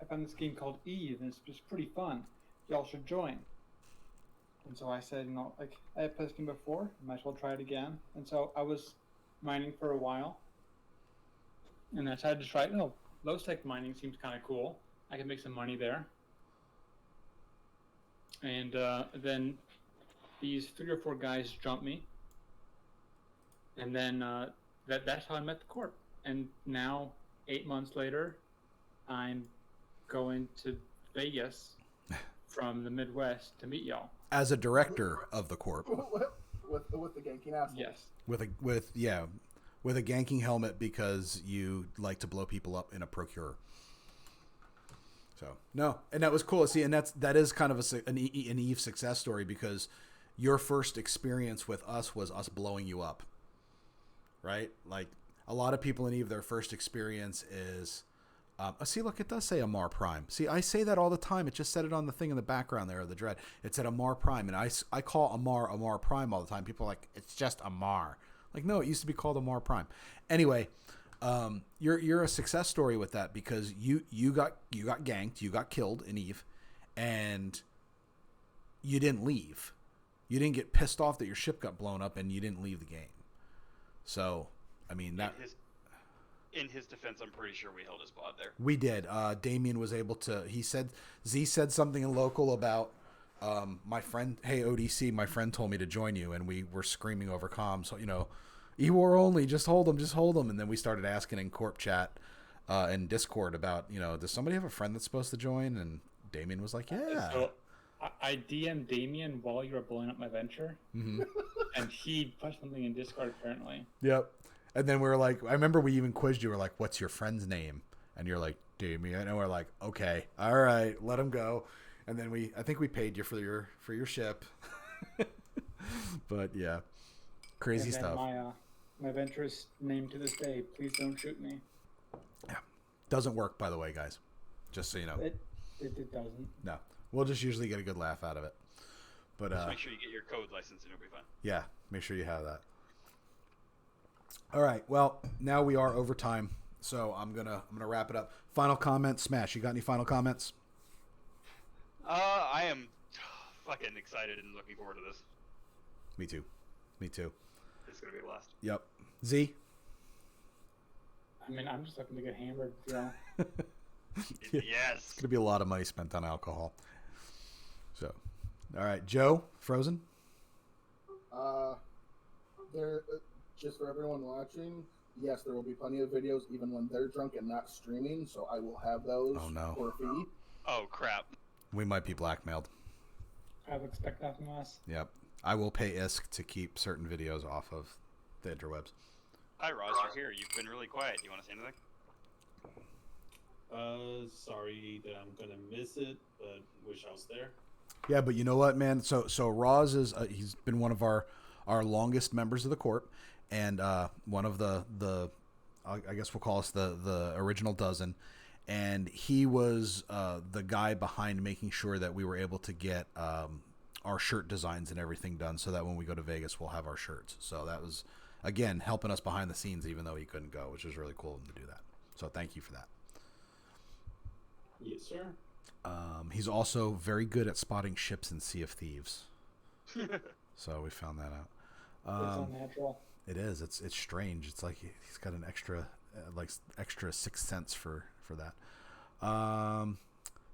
found this game called Eve, and it's just pretty fun. Y'all should join." And so I said, like I have played this game before, might as well try it again. And so I was mining for a while, and I decided to try it. Low tech mining seems kind of cool. I can make some money there. And then these 3 or 4 guys jumped me, and then that's how I met the corp. And now 8 months later, I'm going to Vegas from the Midwest to meet y'all as a director of the corp with the ganking asshole. Yes, with a ganking helmet because you like to blow people up in a procurer. So no, and that was cool. See, and that is kind of an Eve success story because your first experience with us was us blowing you up, right? Like a lot of people in Eve, their first experience is, see, look, it does say Amar Prime. See, I say that all the time. It just said it on the thing in the background there of the Dread. It said Amar Prime, and I call Amar Prime all the time. People are like, it's just Amar. Like, no, it used to be called Amar Prime. Anyway, you're a success story with that because you got ganked, you got killed in Eve, and you didn't leave. You didn't get pissed off that your ship got blown up, and you didn't leave the game. So, I mean that. In his defense, I'm pretty sure we held his pod there. We did. Damien was able to. Z said something in local about my friend. Hey ODC, my friend told me to join you, and we were screaming over comms. So Ewar only. Just hold him. And then we started asking in Corp chat and Discord about does somebody have a friend that's supposed to join? And Damien was like, yeah. So I DM'd Damien while you were blowing up my venture, and he put something in Discord apparently. Yep. And then we were like, I remember we even quizzed you. We're like, what's your friend's name? And you're like, Damien. And we're like, okay, all right, let him go. And then I think we paid you for your ship. But yeah, crazy stuff. My venture is named to this day. Please don't shoot me. Yeah, doesn't work, by the way, guys. Just so you know. It It doesn't. No, we'll just usually get a good laugh out of it. But Just make sure you get your code license and it'll be fun. yeah, make sure you have that. All right. Well, now we are over time, so I'm gonna wrap it up. Final comments, Smash. You got any final comments? I am fucking excited and looking forward to this. Me too. Me too. It's gonna be a blast. Yep. Z. I mean, I'm just looking to get hammered, you know. Yes. It's gonna be a lot of money spent on alcohol. So, all right, Joe, Frozen. There, just for everyone watching, yes, there will be plenty of videos even when they're drunk and not streaming. So I will have those Oh, no. for a fee. Oh crap. We might be blackmailed. I would expect nothing less. Yep. I will pay ISK to keep certain videos off of the interwebs. Hi Roz, you're here. You've been really quiet. Do you want to say anything? Sorry that I'm gonna miss it, but wish I was there. Yeah, but you know what, man? So Roz is he's been one of our longest members of the corp, and one of the I guess we'll call us the original dozen, and he was the guy behind making sure that we were able to get our shirt designs and everything done, so that when we go to Vegas, we'll have our shirts. So that was, again, helping us behind the scenes, even though he couldn't go, which was really cool of him to do that. So thank you for that. Yes, sir. He's also very good at spotting ships in Sea of Thieves. So we found that out. It's unnatural. It is. It's strange. It's like he's got an extra sixth sense for that.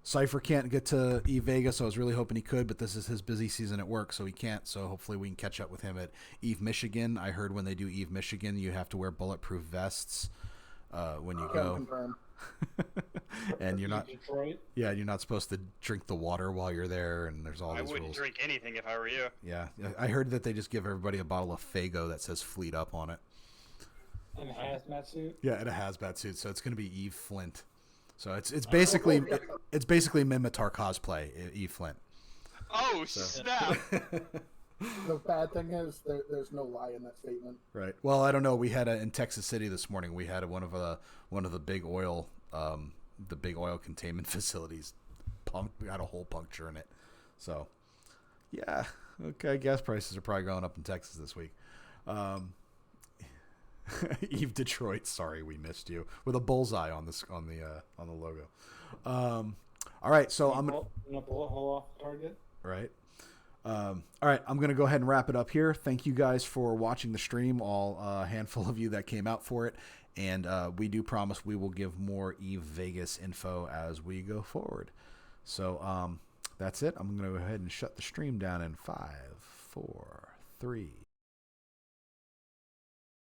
Cypher can't get to Vegas. I was really hoping he could, but this is his busy season at work, so he can't. So hopefully we can catch up with him at Eve, Michigan. I heard when they do Eve, Michigan, you have to wear bulletproof vests when you go. Confirm. And you're not. Detroit. Yeah, you're not supposed to drink the water while you're there, and there's all I these wouldn't rules. drink anything if I were you. Yeah, I heard that they just give everybody a bottle of Faygo that says "Fleet Up" on it. And a hazmat suit. Yeah, and a hazmat suit. So it's going to be Eve Flint. So it's basically Mimitar cosplay, Eve Flint. Oh snap! The bad thing is there's no lie in that statement. Right. Well, I don't know. We had in Texas City this morning. We had one of the big oil containment facilities. We had a hole puncture in it. So, yeah. Okay. Gas prices are probably going up in Texas this week. Eve Detroit. Sorry, we missed you with a bullseye on the logo. All right. So I'm gonna bullet hole off the target. Right. All right, I'm going to go ahead and wrap it up here. Thank you guys for watching the stream, a handful of you that came out for it. And we do promise we will give more Eve Vegas info as we go forward. So that's it. I'm going to go ahead and shut the stream down in 5, 4, 3,